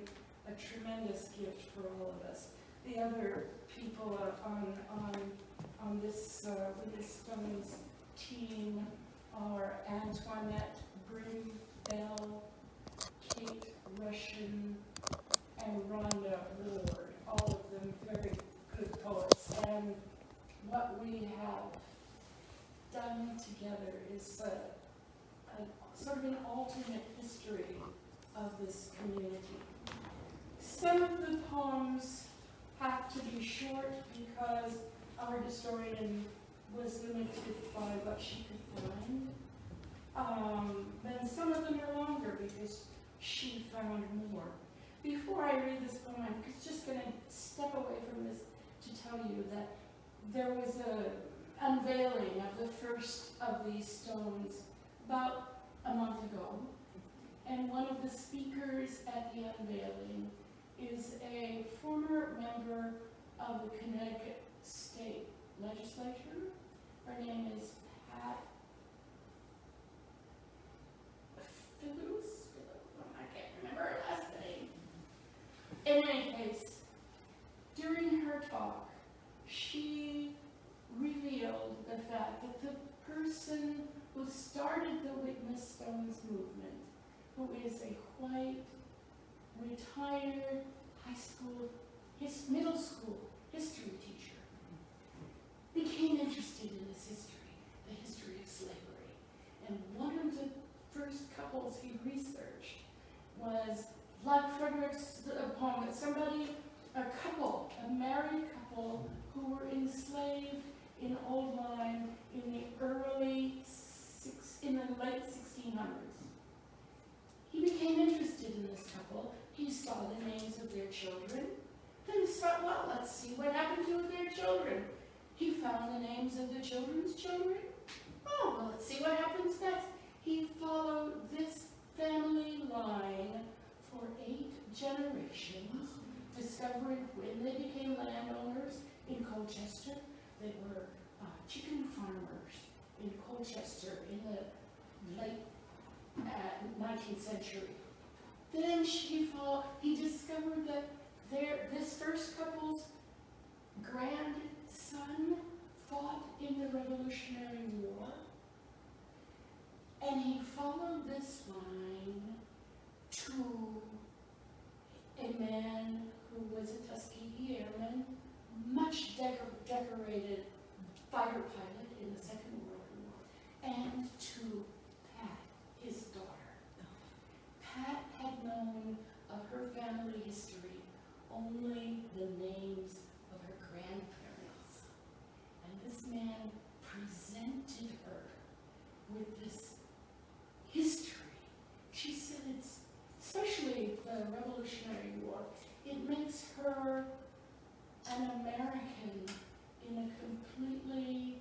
a tremendous gift for all of us. The other people on this Witness Stones team are Antoinette Brim Bell, Kate Russian, and Rhonda Ward, all of them very good poets. And what we have done together is sort of an alternate history of this community. Some of the poems have to be short because our historian was limited by what she could find. Then some of them are longer because she found more. Before I read this poem, I'm just going to step away from this to tell you that there was an unveiling of the first of these stones about a month ago. And one of the speakers at the unveiling is a former member of the Connecticut State Legislature. Her name is Pat Phillips. I can't remember her last name. In any case, during her talk, she revealed the fact that the person who started the Witness Stones movement, who is a white, retired middle school history teacher, became interested in this history, the history of slavery. And one of the first couples he researched was, like Frederick's poem, a married couple who were enslaved in Old Lyme in the late 1600s. He became interested in this couple. He saw the names of their children. Then he thought, well, let's see what happened to their children. He found the names of the children's children. Oh, well, let's see what happens next. He followed this family line for 8 generations, discovering when they became landowners in Colchester. They were chicken farmers in Colchester in the late 19th century. Then he discovered that this first couple's grandson fought in the Revolutionary War, and he followed this line to a man who was a Tuskegee Airman, much decorated fighter pilot in the Second World War, and to Pat, his daughter. Pat had known of her family history only the names of her grandparents. And this man presented her with this history. She said it's, especially the Revolutionary War, it makes her an American in a completely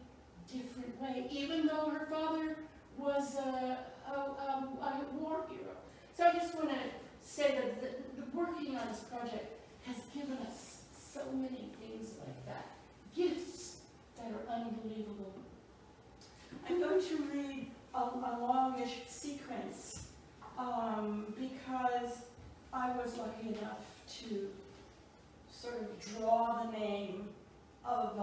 different So I just want to say that the working on this project has given us so many things like that, gifts that are unbelievable. I'm going to read a longish sequence because I was lucky enough to sort of draw the name of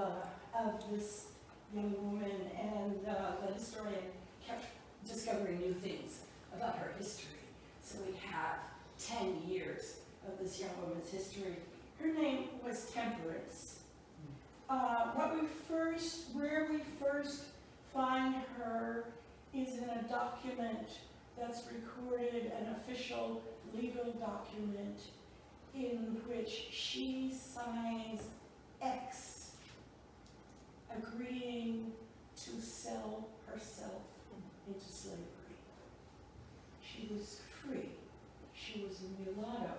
this young woman, and the historian kept discovering new things about her history. So we have 10 years of this young woman's history. Her name was Temperance. Where we first find her is in a document that's recorded, an official legal document in which she signs X, agreeing to sell herself into slavery. She was free. She was a mulatto.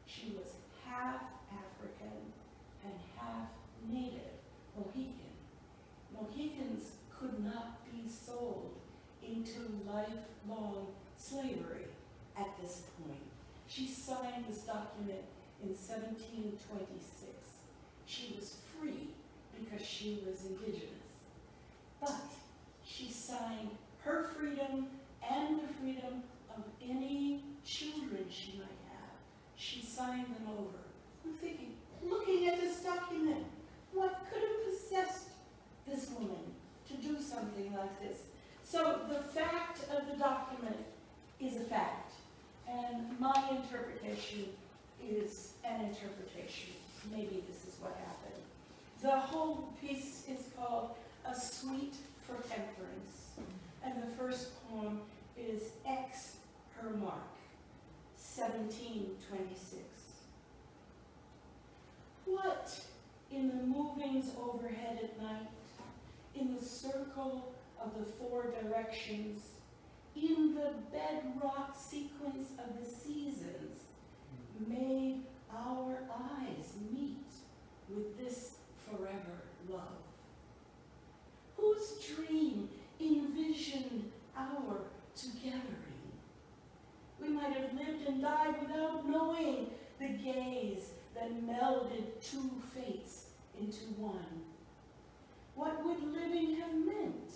She was half African and half native Mohican. Mohicans could not be sold into lifelong slavery at this point. She signed this document in 1726. She was free because she was indigenous. But she signed her freedom and the freedom of any children she might have. She signed them over. I'm thinking, looking at this document, what could have possessed this woman to do something like this? So the fact of the document is a fact, and my interpretation is an interpretation. Maybe this is what happened. The whole piece is called A Suite for Temperance, and the first poem is X Her Mark, 1726. What in the movings overhead at night, in the circle of the four directions, in the bedrock sequence of the seasons, made our eyes meet with this forever love? Whose dream envisioned our togethering? We might have lived and died without knowing the gaze that melded two fates into one. What would living have meant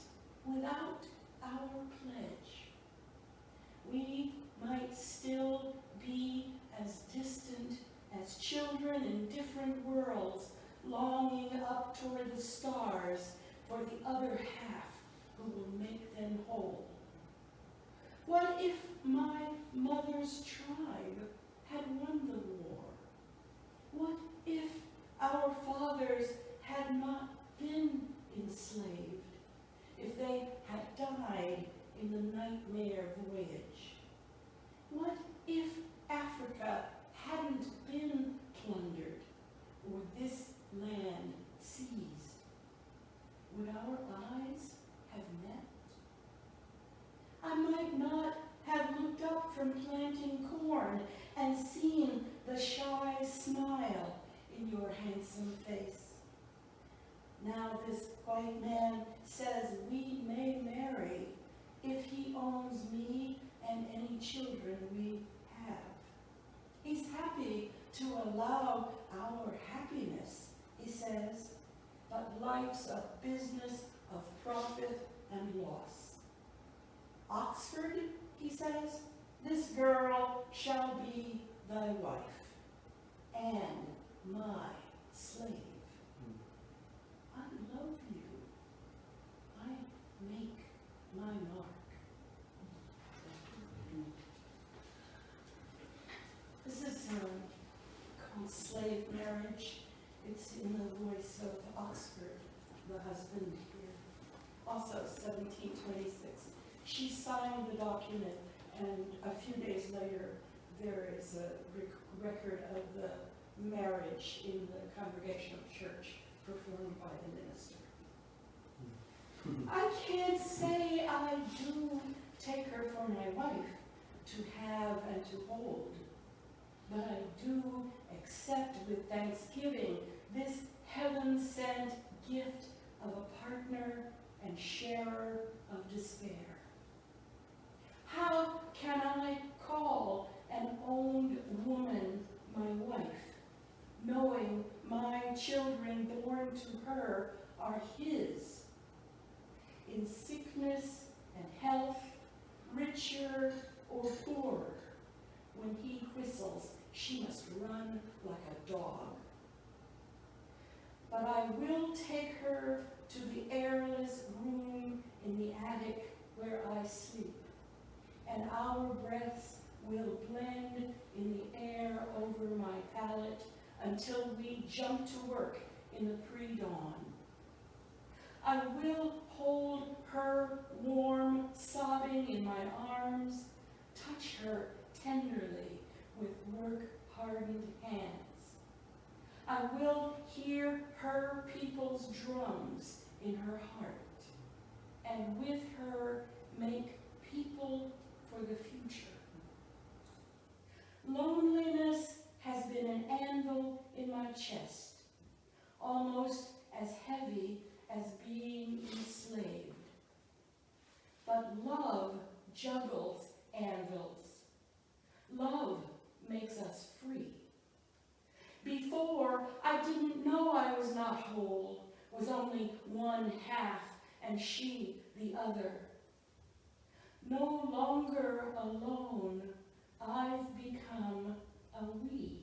without our pledge? We might still be as distant as children in different worlds, longing up toward the stars for the other half who will make them whole. What if my mother's tribe had won the war? What if our fathers had not been enslaved? If they had died in the nightmare voyage? What if Africa hadn't been plundered or this land seized? Would our eyes have met? I might not have looked up from planting corn and seen the shy smile in your handsome face. Now this white man says we may marry if he owns me and any children we have. He's happy to allow our happiness, he says, but life's a business of profit and loss. Oxford, he says, this girl shall be thy wife and my slave. I love you. I make my mark. This is called Slave Marriage. It's in the voice of Oxford, the husband here. Also 1726. She signed the document, and a few days later there is a record of the marriage in the Congregational Church performed by the minister. I can't say I do take her for my wife to have and to hold, but I do accept with thanksgiving this heaven-sent gift of a partner and sharer of despair. How can I call are his. In sickness and health, richer or poorer, when he whistles, she must run like a dog. But I will take her to the airless room in the attic where I sleep, and our breaths will blend in the air over my palate until we jump to work in the pre-dawn. I will hold her warm, sobbing in my arms, touch her tenderly with work-hardened hands. I will hear her people's drums in her heart, and with her make people for the future. Loneliness has been an anvil in my chest, almost as heavy as being enslaved. But love juggles anvils. Love makes us free. Before, I didn't know I was not whole, was only one half and she the other. No longer alone, I've become a we.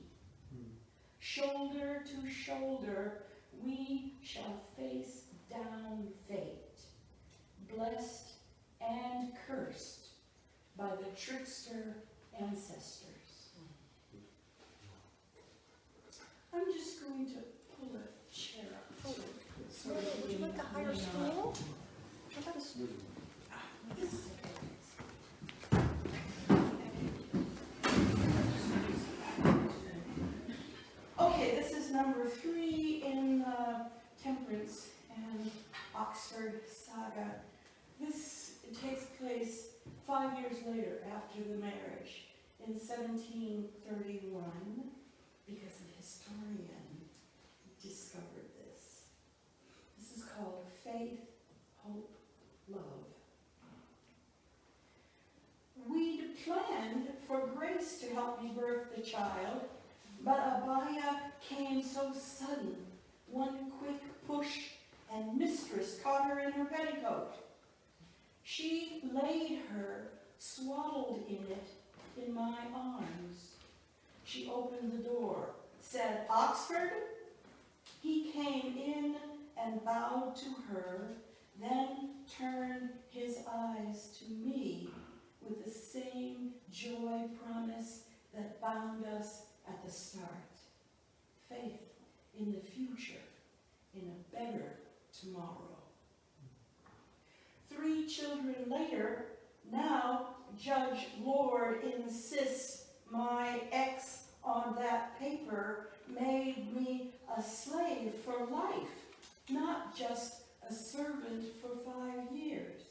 Shoulder to shoulder, we shall face down fate, blessed and cursed by the trickster ancestors. I'm just going to pull a chair up. So Would you like a higher stool? How about a stool? This is okay, this is number 3 in the Temperance and Oxford saga. This takes place 5 years later after the marriage, in 1731, because the historian discovered this. This is called Faith, Hope, Love. We'd planned for Grace to help me birth the child, but Abaya came so sudden. One quick push and Mistress caught her in her petticoat. She laid her, swaddled in it, in my arms. She opened the door, said, "Oxford?" He came in and bowed to her, then turned his eyes to me with the same joy promise that bound us at the start. Faith in the future, in a better tomorrow. 3 children later, now Judge Lord insists my X on that paper made me a slave for life, not just a servant for 5 years.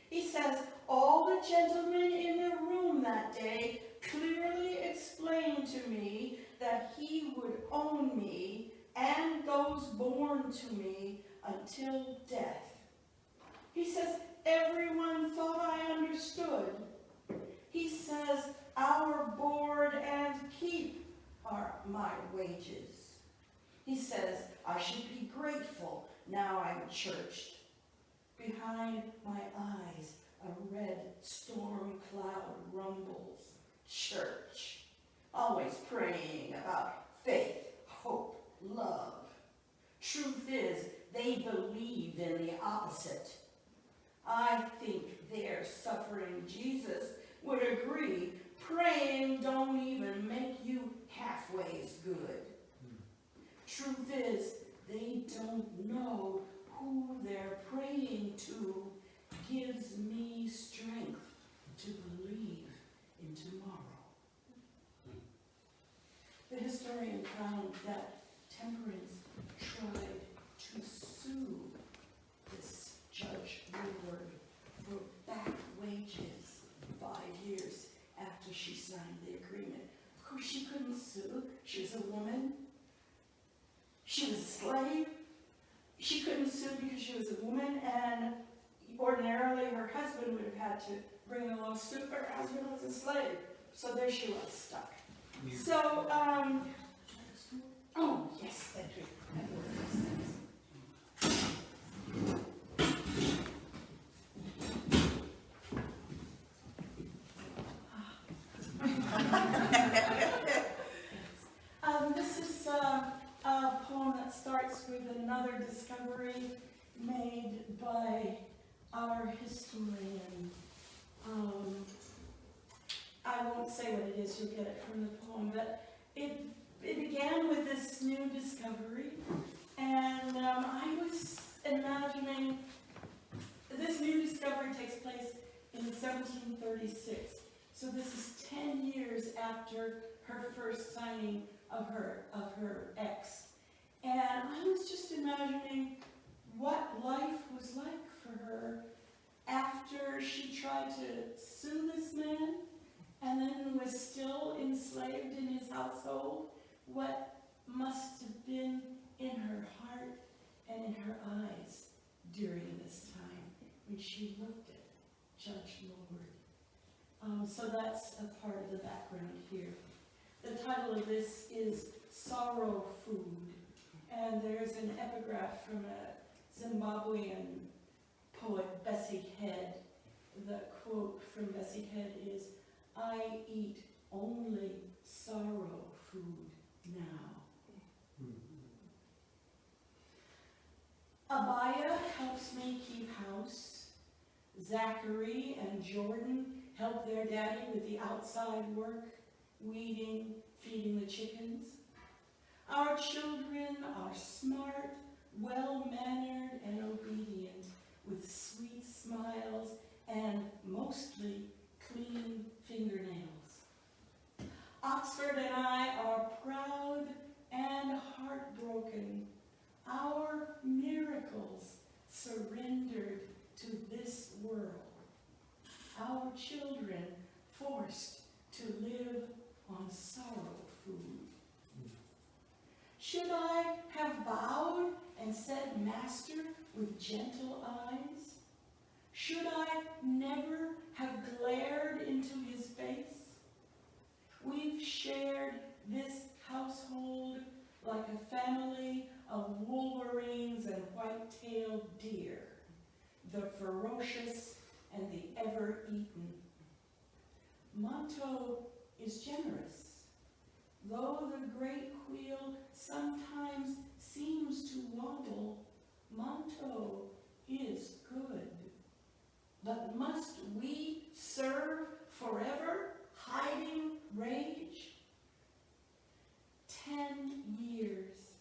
He says all the gentlemen in the room that day clearly explained to me that he would own me and those born to me until death. He says everyone thought I understood. He says our board and keep are my wages. He says I should be grateful now I'm churched. Behind my eyes, a red storm cloud rumbles. Church, always praying about faith, hope, love. Truth is, they believe in the opposite. I think their suffering Jesus would agree, praying don't even make you halfways good. Truth is, they don't know who they're praying to gives me strength to believe in tomorrow. The historian found that Temperance tried to sue this Judge Woodward for back wages 5 years after she signed the agreement. Of course, she couldn't sue. She was a woman. She was a slave. She couldn't sue because she was a woman, and ordinarily her husband would have had to bring a lawsuit, but her husband was a slave. So there she was, stuck. So, oh, yes, thank you. discovery made by our historian. I won't say what it is, you'll get it from the poem, but it began with this new discovery, and I was imagining, this new discovery takes place in 1736, so this is 10 years after her first sighting of her ex. And I was just imagining what life was like for her after she tried to sue this man and then was still enslaved in his household. What must have been in her heart and in her eyes during this time when she looked at Judge Lord. So that's a part of the background here. The title of this is Sorrow Food, and there's an epigraph from a Zimbabwean poet, Bessie Head. The quote from Bessie Head is, "I eat only sorrow food now." Abaya helps me keep house. Zachary and Jordan help their daddy with the outside work, weeding, feeding the chickens. Our children are smart, well-mannered, and obedient, with sweet smiles and mostly clean fingernails. Oxford and I are proud and heartbroken, our miracles surrendered to this world, our children forced to live on sorrow food. Should I have bowed and said, "Master," with gentle eyes? Should I never have glared into his face? We've shared this household like a family of wolverines and white-tailed deer, the ferocious and the ever-eaten. Monto is generous. Though the great wheel sometimes seems to wobble, Monto is good. But must we serve forever, hiding rage? 10 years,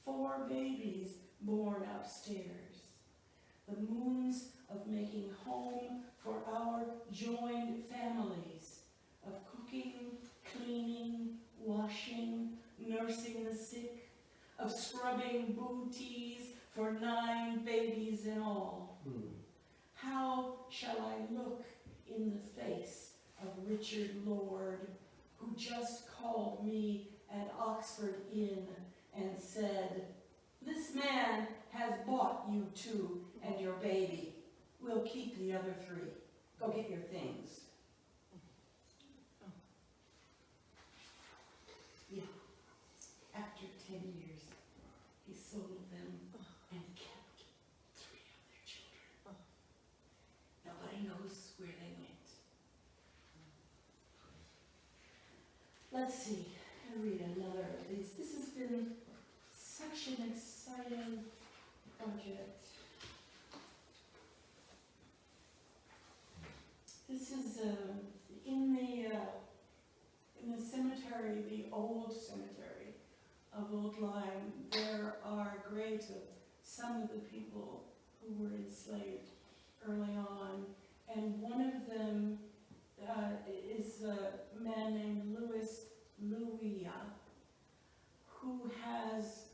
4 babies born upstairs. The moons of making home for our joined families, of cooking, cleaning, washing, nursing the sick, of scrubbing booties for 9 babies in all. How shall I look in the face of Richard Lord, who just called me at Oxford Inn and said, "This man has bought you 2 and your baby. We'll keep the other 3. Go get your things." Yeah, after 10 years, he sold them and kept 3 of their children. Nobody knows where they went. Let's see, I'll read another of these. This has been such an exciting project. This is in the cemetery, the old cemetery of Old Lyme. There are graves of some of the people who were enslaved early on, and one of them is a man named Louis, who has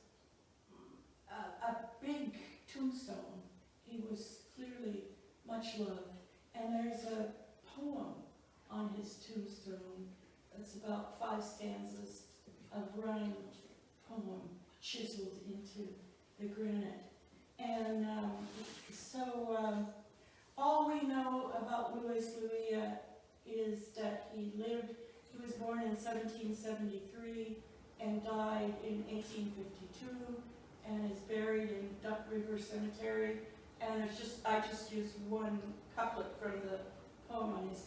a big tombstone. He was clearly much loved, and there's a poem on his tombstone that's about 5 stanzas of rhymed poem chiseled into the granite. And all we know about Louis is that he was born in 1773 and died in 1852 and is buried in Duck River Cemetery. And I just used one couplet from the poem on his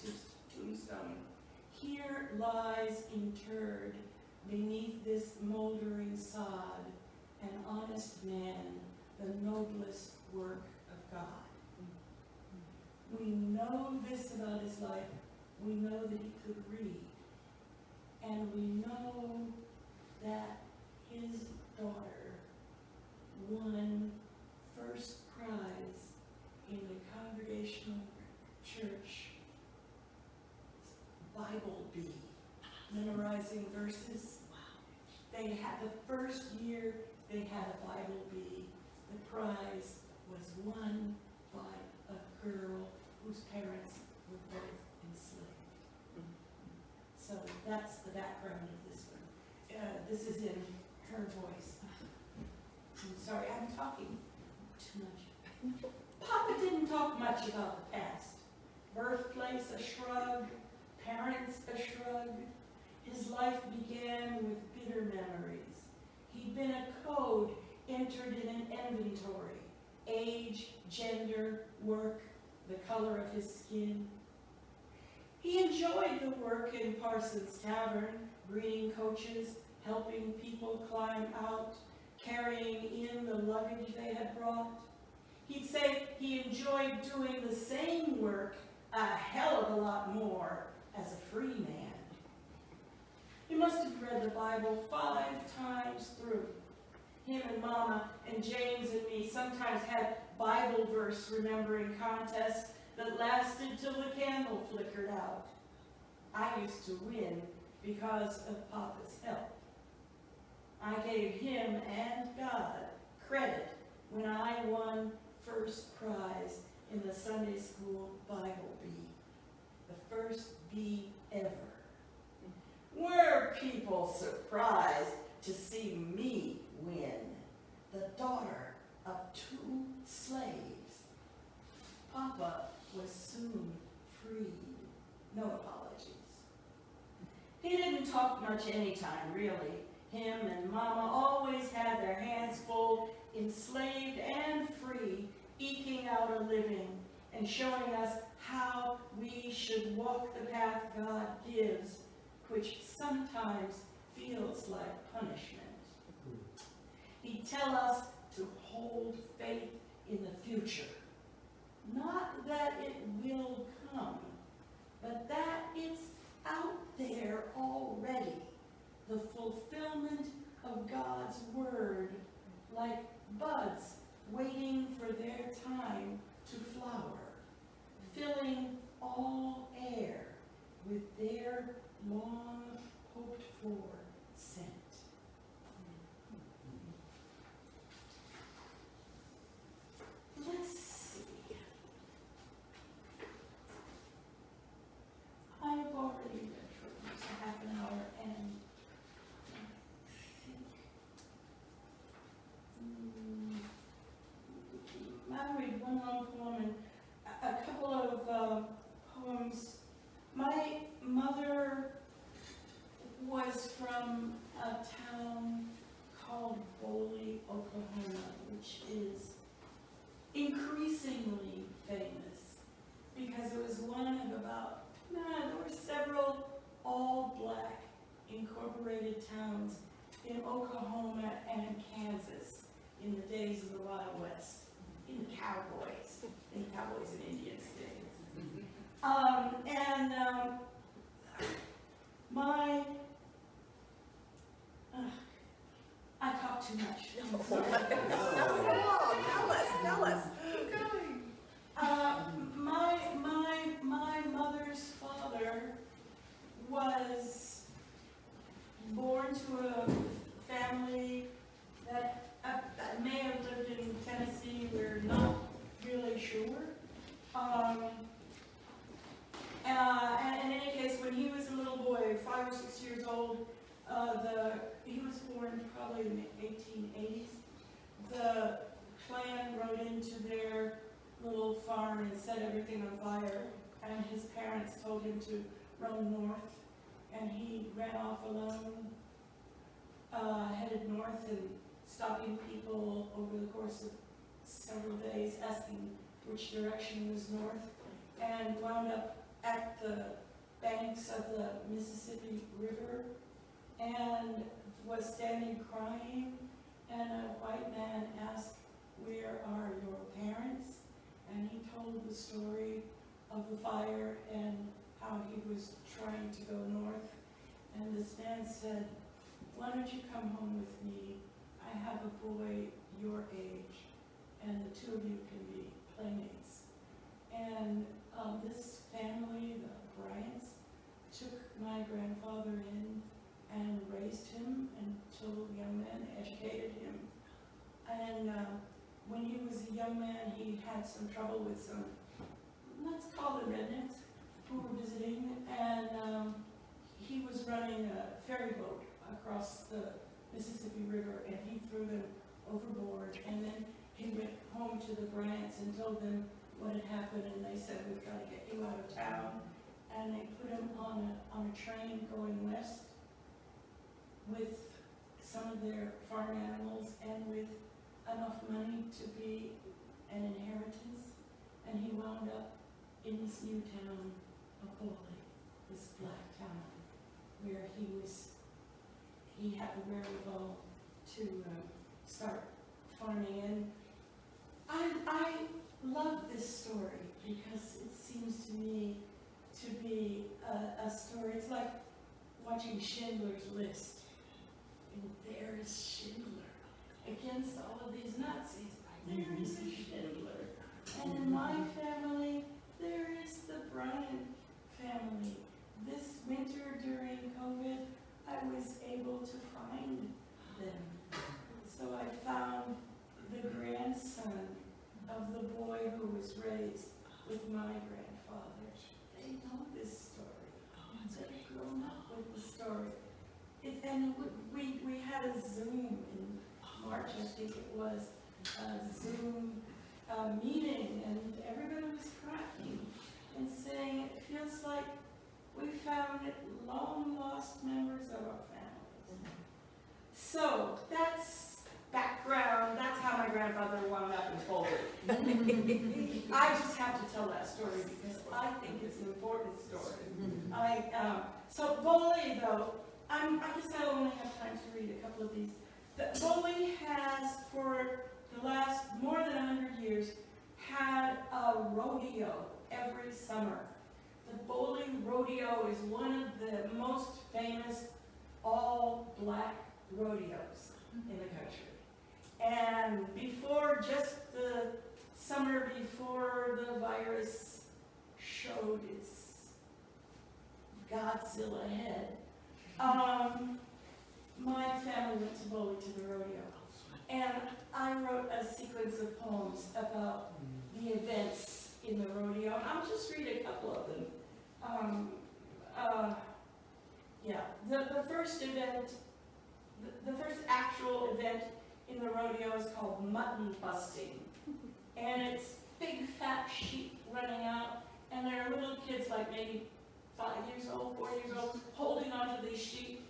tombstone. "Here lies interred beneath this moldering sod an honest man, the noblest work of God. We know this about his life. We know that he could read. And we know that his daughter won first prize in the Congregational Church Bible Bee, memorizing verses. They had the first year they had a Bible Bee. The prize was won by a girl whose parents were both enslaved. So that's the background of this one. This is in her voice. I'm sorry, I'm talking too much. Papa didn't talk much about the past. Birthplace a shrug, parents a shrug. His life began with bitter memories. He'd been a code entered in an inventory. Age, gender, work, the color of his skin. He enjoyed the work in Parsons' Tavern, greeting coaches, helping people climb out, carrying in the luggage they had brought. He'd say he enjoyed doing the same work a hell of a lot more as a free man. He must have read the Bible 5 times through. Him and Mama and James and me sometimes had Bible verse remembering contests that lasted till the candle flickered out. I used to win because of Papa's help. I gave him and God credit when I won first prize in the Sunday school Bible Bee, the first bee ever. Were people surprised to see me win, the daughter of 2 slaves? Papa was soon freed. No apologies. He didn't talk much anytime, really. Him and Mama always had their hands full, enslaved and free, eking out a living and showing us how we should walk the path God gives, which sometimes feels like punishment. He'd tell us to hold faith in the future. Not that it will come, but that it's out there already. The fulfillment of God's word, like buds waiting for their time to flower, filling all air with their long hoped for scent. Let's see. I have already read for almost half an hour, and I read one long poem and a couple of poems. My mother was from a town called Boley, Oklahoma, which is increasingly famous because it was one of about, there were several all-black incorporated towns in Oklahoma and Kansas in the days of the Wild West, in the Cowboys and Indians days. I talk too much. I'm sorry. Tell us. Keep going. My mother's father was born to a family that may have lived in Tennessee. We're not really sure. And in any case, when he was a little boy, 5 or 6 years old, he was born probably in the 1880s. The Klan rode into their little farm and set everything on fire, and his parents told him to run north, and he ran off alone, headed north and stopping people over the course of several days, asking which direction was north, and wound up at the banks of the Mississippi River, and was standing crying, and a white man asked where are your parents? And he told the story of the fire and how he was trying to go north. And this man said, why don't you come home with me? I have a boy your age, and the two of you can be playmates. And this family, the Bryants, took my grandfather in and raised him until young men, educated him. And when he was a young man, he had some trouble with some, let's call them rednecks, who were visiting, and he was running a ferry boat across the Mississippi River, and he threw them overboard, and then he went home to the Bryants and told them what had happened, and they said, we've got to get you out of town. And they put him on a train going west with some of their farm animals and with enough money to be an inheritance. And he wound up in this new town of Boley, this black town, where he had the wherewithal to start farming. And I love this story because it seems to me to be a story. It's like watching Schindler's List. And there is Schindler against all of these Nazis. There is a Schindler. And in my family, there is the Bryant family. This winter during COVID, I was able to find them. So I found the grandson of the boy who was raised with my grandfather. They know this story. They've grown up with the story. And we had a Zoom in March, I think it was, a Zoom meeting, and everybody was crying and saying it feels like we found long lost members of our families. So that's background. That's how my grandfather wound up in Fulton. I just have to tell that story because I think it's an important story. So Boley, though, I guess I only have time to read a couple of these. Boley has, for the last more than 100 years, had a rodeo every summer. The Boley Rodeo is one of the most famous all-black rodeos in the country. And before, just the summer before the virus showed its Godzilla head, my family went to Boley to the rodeo. And I wrote a sequence of poems about the events in the rodeo. And I'll just read a couple of them. The first event, the first actual event in the rodeo is called mutton busting. And it's big fat sheep running out, and there are little kids like maybe 5 years old, 4 years old, holding onto these sheep.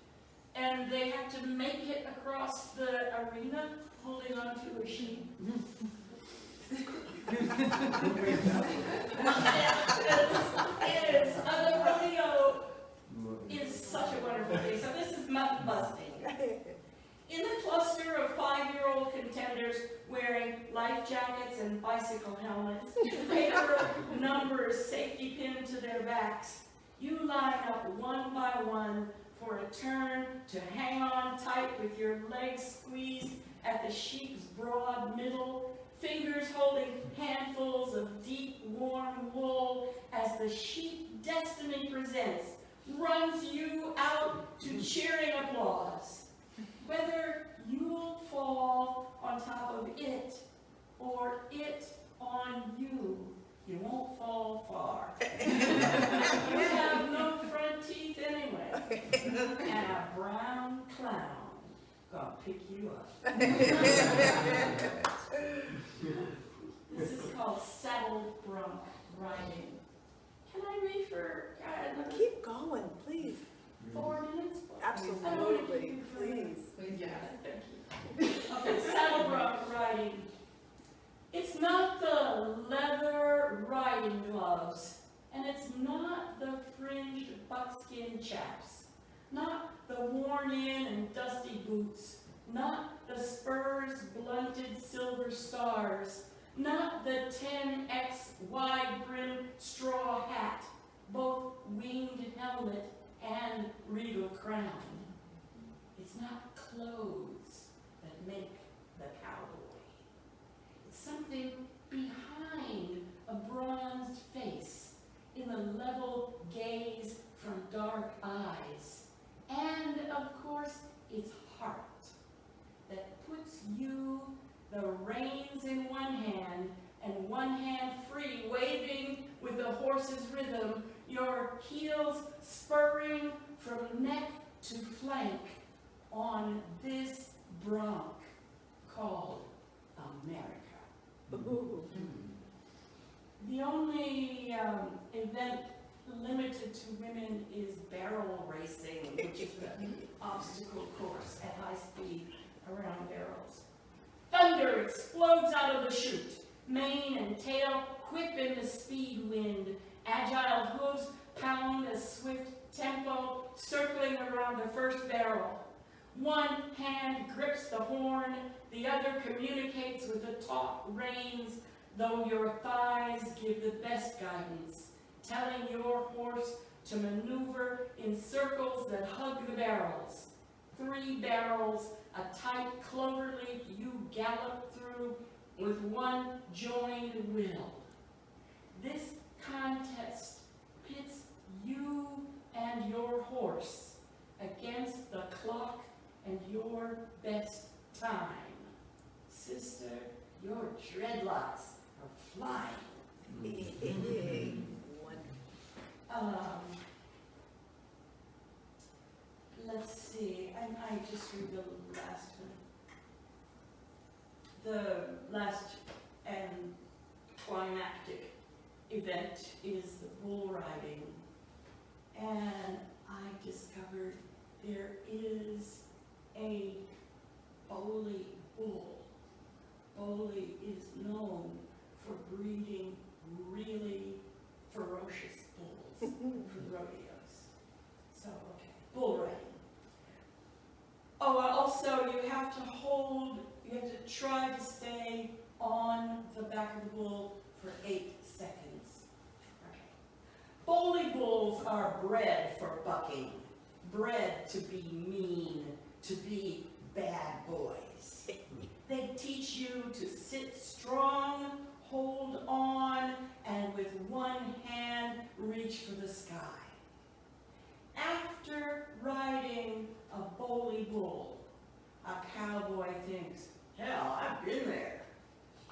And they have to make it across the arena, holding onto a sheep. It is. The rodeo is such a wonderful thing. So this is mutton busting. In the cluster of 5-year-old contenders wearing life jackets and bicycle helmets, paper numbers safety pinned to their backs, you line up one by one for a turn to hang on tight with your legs squeezed at the sheep's broad middle, fingers holding handfuls of deep, warm wool as the sheep destiny presents runs you out to cheering applause. Whether you'll fall on top of it or it on you, you won't fall far. You have no front teeth anyway, and a brown clown gonna pick you up. This is called saddle bronc riding. Can I read for another Keep going, please. 4 minutes? Absolutely, please. Yeah. Thank you. Okay, saddle bronc riding. It's not the leather riding gloves, and it's not the fringed buckskin chaps, not the worn-in and dusty boots, not the spurs' blunted silver stars, not the 10X wide-brimmed straw hat, both winged helmet and regal crown. It's not clothes that make the cowboy. It's something behind a bronzed face in the level gaze from dark eyes. And of course, it's heart that puts you, the reins in one hand and one hand free, waving with the horse's rhythm, your heels spurring from neck to flank on this bronc called America. The only event limited to women is barrel racing, which is the obstacle course at high speed around barrels. Thunder explodes out of the chute. Mane and tail whip in the speed wind. Agile hooves pound a swift tempo, circling around the first barrel. One hand grips the horn, the other communicates with the taut reins, though your thighs give the best guidance, telling your horse to maneuver in circles that hug the barrels. 3 barrels, a tight cloverleaf you gallop through with one joined will. This contest pits you and your horse against the clock and your best time. Sister, your dreadlocks are flying. Let's see, I just read the last one. The last and climactic event is the bull riding. And I discovered there is a Boley bull. Boley is known for breeding really ferocious bulls for rodeos. So, okay, bull riding. Oh, also you have to try to stay on the back of the bull for 8 seconds. Okay. Boley bulls are bred for bucking, bred to be mean, to be bad boys. They teach you to sit strong, hold on, and with one hand reach for the sky. After riding a Boley bull, a cowboy thinks, hell, I've been there.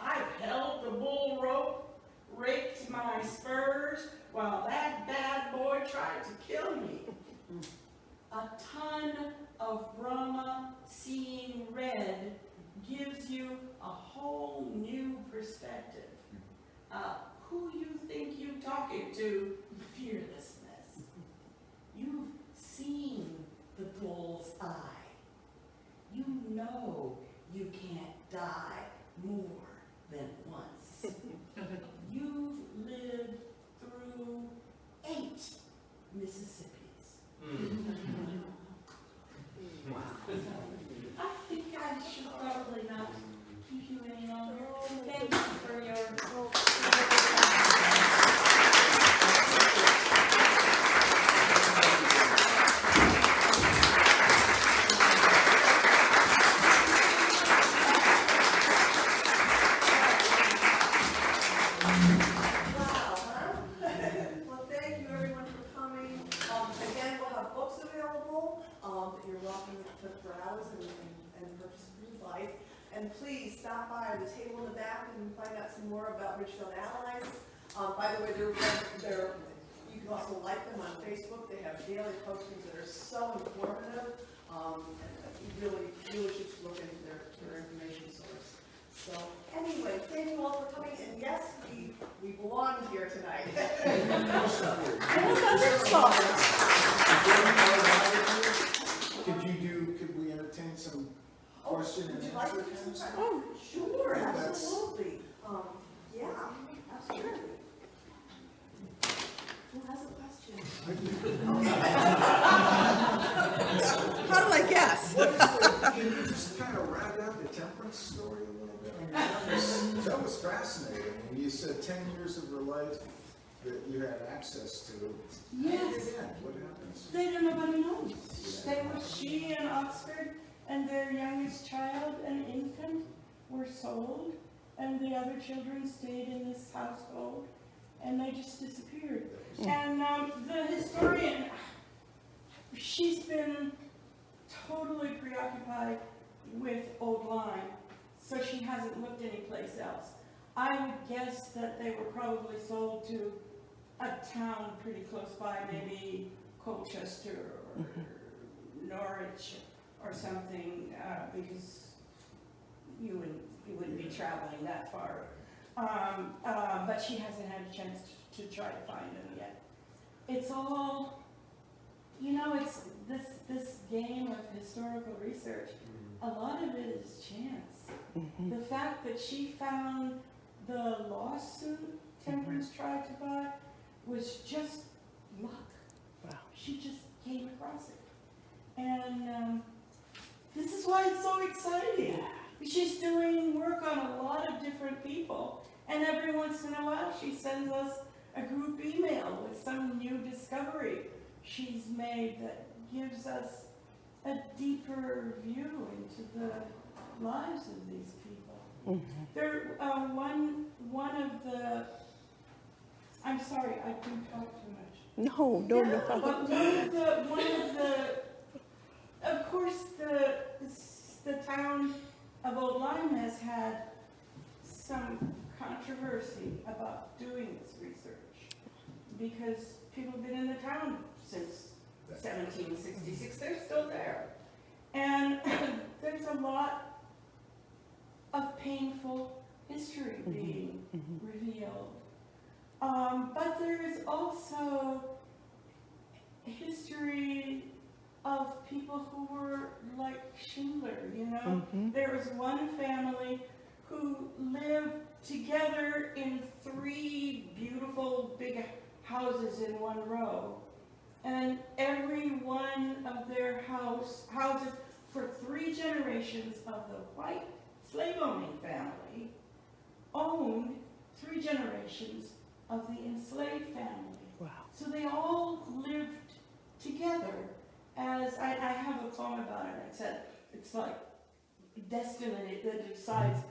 I've held the bull rope, raked my spurs, while that bad boy tried to kill me. A ton of Brahma seeing red gives you a whole new perspective. Who you think you're talking to, fearlessness. You've seen the bull's eye. You know you can't die more than once. You've lived through 8 Mississippis. Wow. I think I should probably not keep you any longer. Thank you for your... And please stop by the table in the back and find out some more about Ridgefield Allies. By the way, you can also like them on Facebook. They have daily postings that are so informative. And you really should look into their information source. So anyway, thank you all for coming. And yes, we belong here tonight. Could we entertain some question and Would you like answer? to do some? Oh, sure, absolutely. Yeah, absolutely. Who has a question? How do I guess? Can you just kind the 10 years of her life that you had access to. Yes. Again, what happens? Nobody knows. She and Oxford and their youngest child, an infant, were sold, and the other children stayed in this household, and they just disappeared. And the historian, she's been totally preoccupied with Old Lyme, so she hasn't looked anyplace else. I would guess that they were probably sold to a town pretty close by, maybe Colchester or Norwich or something, because you wouldn't be traveling that far. But she hasn't had a chance to try to find them yet. It's all, it's this game of historical research. A lot of it is chance. The fact that she found the lawsuit Temperance tried to buy was just luck. Wow. She just came across it. And this is why it's so exciting. She's doing work on a lot of different people. And every once in a while she sends us a group email with some new discovery she's made that gives us a deeper view into the lives of these people. There, one of the, I'm sorry, I do talk too much. No. But one of the, of course, the town of Old Lyme has had some controversy about doing this research because people have been in the town since 1766. They're still there. And there's a lot of painful history being revealed. But there is also history of people who were like Schindler, There was one family who lived together in 3 beautiful big houses in one row. And every one of their houses for 3 generations of the white slave-owning family owned 3 generations of the enslaved family. Wow. So they all lived together as, I have a poem about it. I said, it's like destiny that decides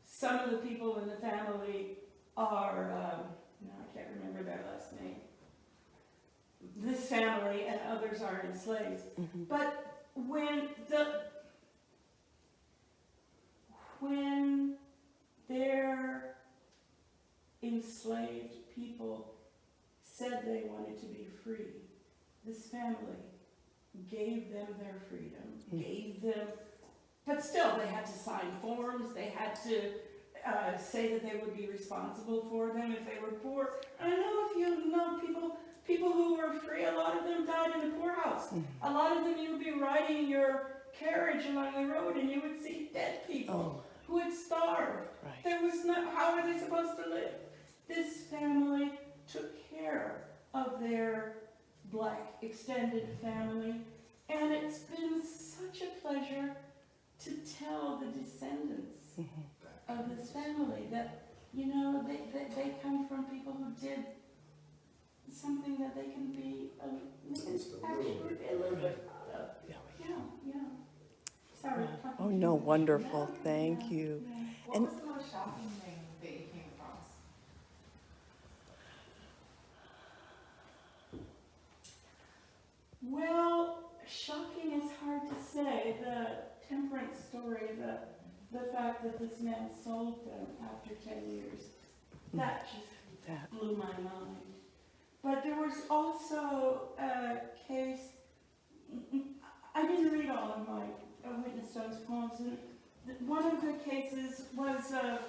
some of the people in the family are, I can't remember their last name, this family, and others are enslaved. But when their enslaved people said they wanted to be free, this family gave them their freedom, but still they had to sign forms, they had to say that they would be responsible for them if they were poor. And I know if you know people who were free, a lot of them died in the poorhouse. A lot of them, you would be riding your carriage along the road and you would see dead people who had starved. Right. There was how are they supposed to live? This family took care of their black extended family, and it's been such a pleasure to tell the descendants of this family that, they come from people who did something that they can be actually a little bit proud of. Yeah. Sorry. Oh, no, wonderful. Thank you. Yeah. What was the most shocking thing that you came across? Well, shocking is hard to say. The Temperance story, the fact that this man sold them after 10 years, that just blew my mind. But there was also a case, I didn't read all of my Witness Stone's poems, and one of the cases was a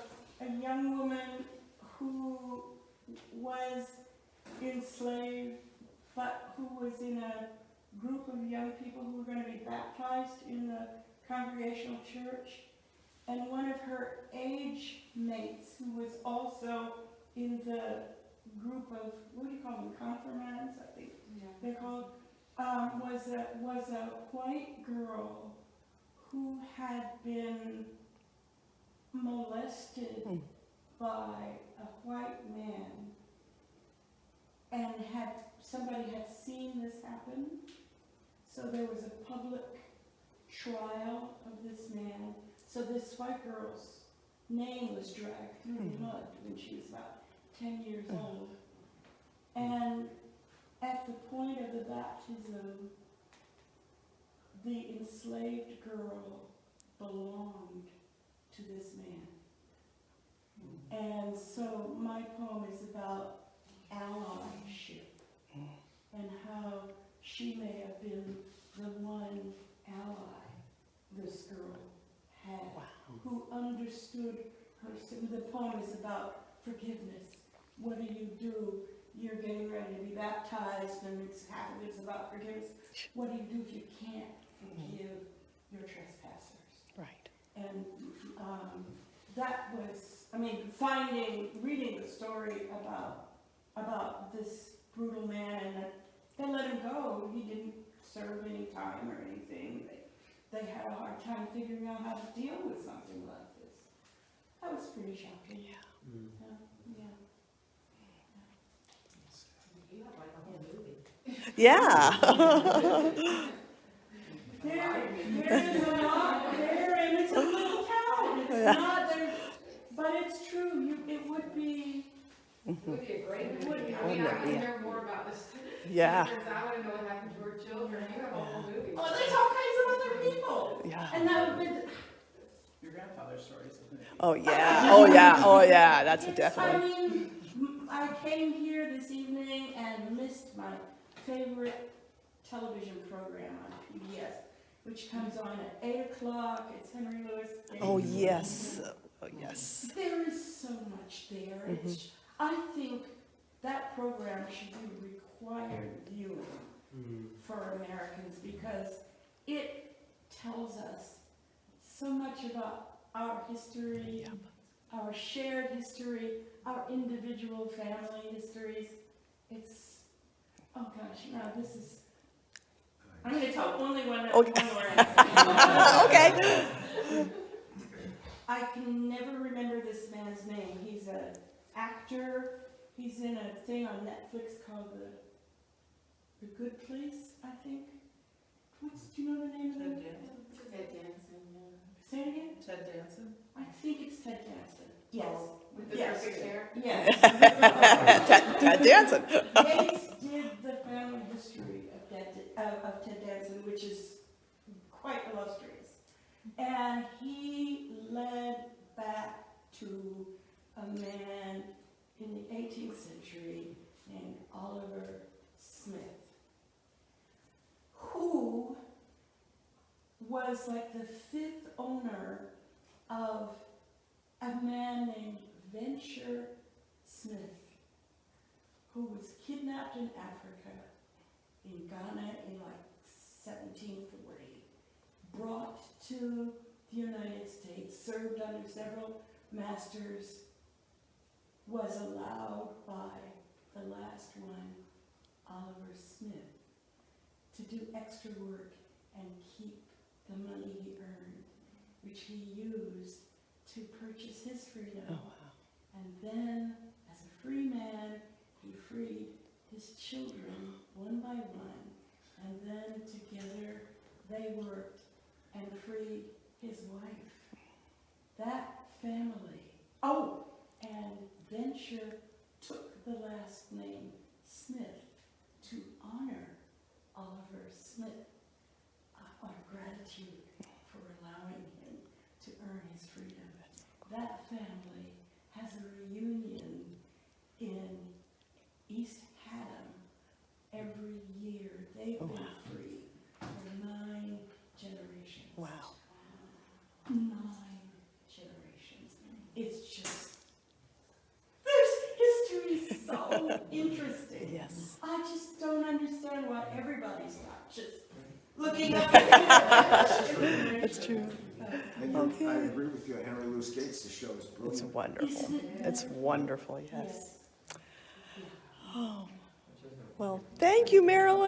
young woman who was enslaved, but who was in a group of young people who were going to be baptized in the Congregational Church. And one of her age mates, who was also in the group of, what do you call them, confirmands, I think they're called, was a white girl who had been molested by a white man, and somebody had seen this happen. So there was a public trial of this man. So this white girl's name was dragged through the mud when she was about 10 years old. And at the point of the baptism, the enslaved girl belonged to this man. And so my poem is about allyship and how she may have been the one ally this girl had, who understood her sin. The poem is about forgiveness. What do? You're getting ready to be baptized, and half of it's about forgiveness. What do you do if you can't forgive your trespassers? Right. And that was, reading the story about this brutal man, and that they let him go. He didn't serve any time or anything. They had a hard time figuring out how to deal with something like this. That was pretty shocking. Yeah. Yeah. You have like a whole movie. Yeah. There is a lot there, and it's a little town. It's not there, but it's true. It would be. It would be a great movie. Would be. I mean, I want to hear more about this. Yeah. Because I want to know what happened to her children. You have a whole movie. Oh, there's all kinds of other people. Yeah. And that would be. Your grandfather's stories, isn't it? Oh yeah. Oh yeah. Oh yeah. That's definitely. I came here this evening and missed my favorite television program on PBS, which comes on at 8 o'clock. It's Henry Louis. Oh yes. Oh yes. There is so much there. I think that program should be required viewing for Americans, because it tells us so much about our history, our shared history, our individual family histories. It's, oh gosh, no, this is, I'm going to tell only one more. Okay. I can never remember this man's name. He's an actor. He's in a thing on Netflix called The Good Place, I think. Do you know the name of it? Ted Danson, yeah. Say it again? Ted Danson? I think it's Ted Danson. Yes. With the Yes. perfect hair? Yes. Ted Danson. Gates did the family history of Ted Danson, which is quite illustrious. And he led back to a man in the 18th century named Oliver Smith, who was like the fifth owner of a man named Venture Smith, who was kidnapped in Africa, in Ghana in like 1740, brought to the United States, served under several masters, was allowed by the last one, Oliver Smith, to do extra work and keep the money he earned, which he used to purchase his freedom. Oh, wow. And then, as a free man, he freed his children one by one, and then together they worked and freed his wife. That family. Oh, and Venture took the last name Smith to honor Oliver Smith. Our gratitude for allowing him to earn his freedom. That family has a reunion in East Haddam every year. They've been free for 9 generations. Wow. 9 generations. It's just, there's history so interesting. Yes. I just don't understand why everybody's not just looking up at it. It's true. And Okay. I agree with you, Henry Louis Gates, the show is It's brilliant. wonderful. Isn't it It's wonderful? wonderful. Yes. Yes. Oh. Well, thank you, Marilyn.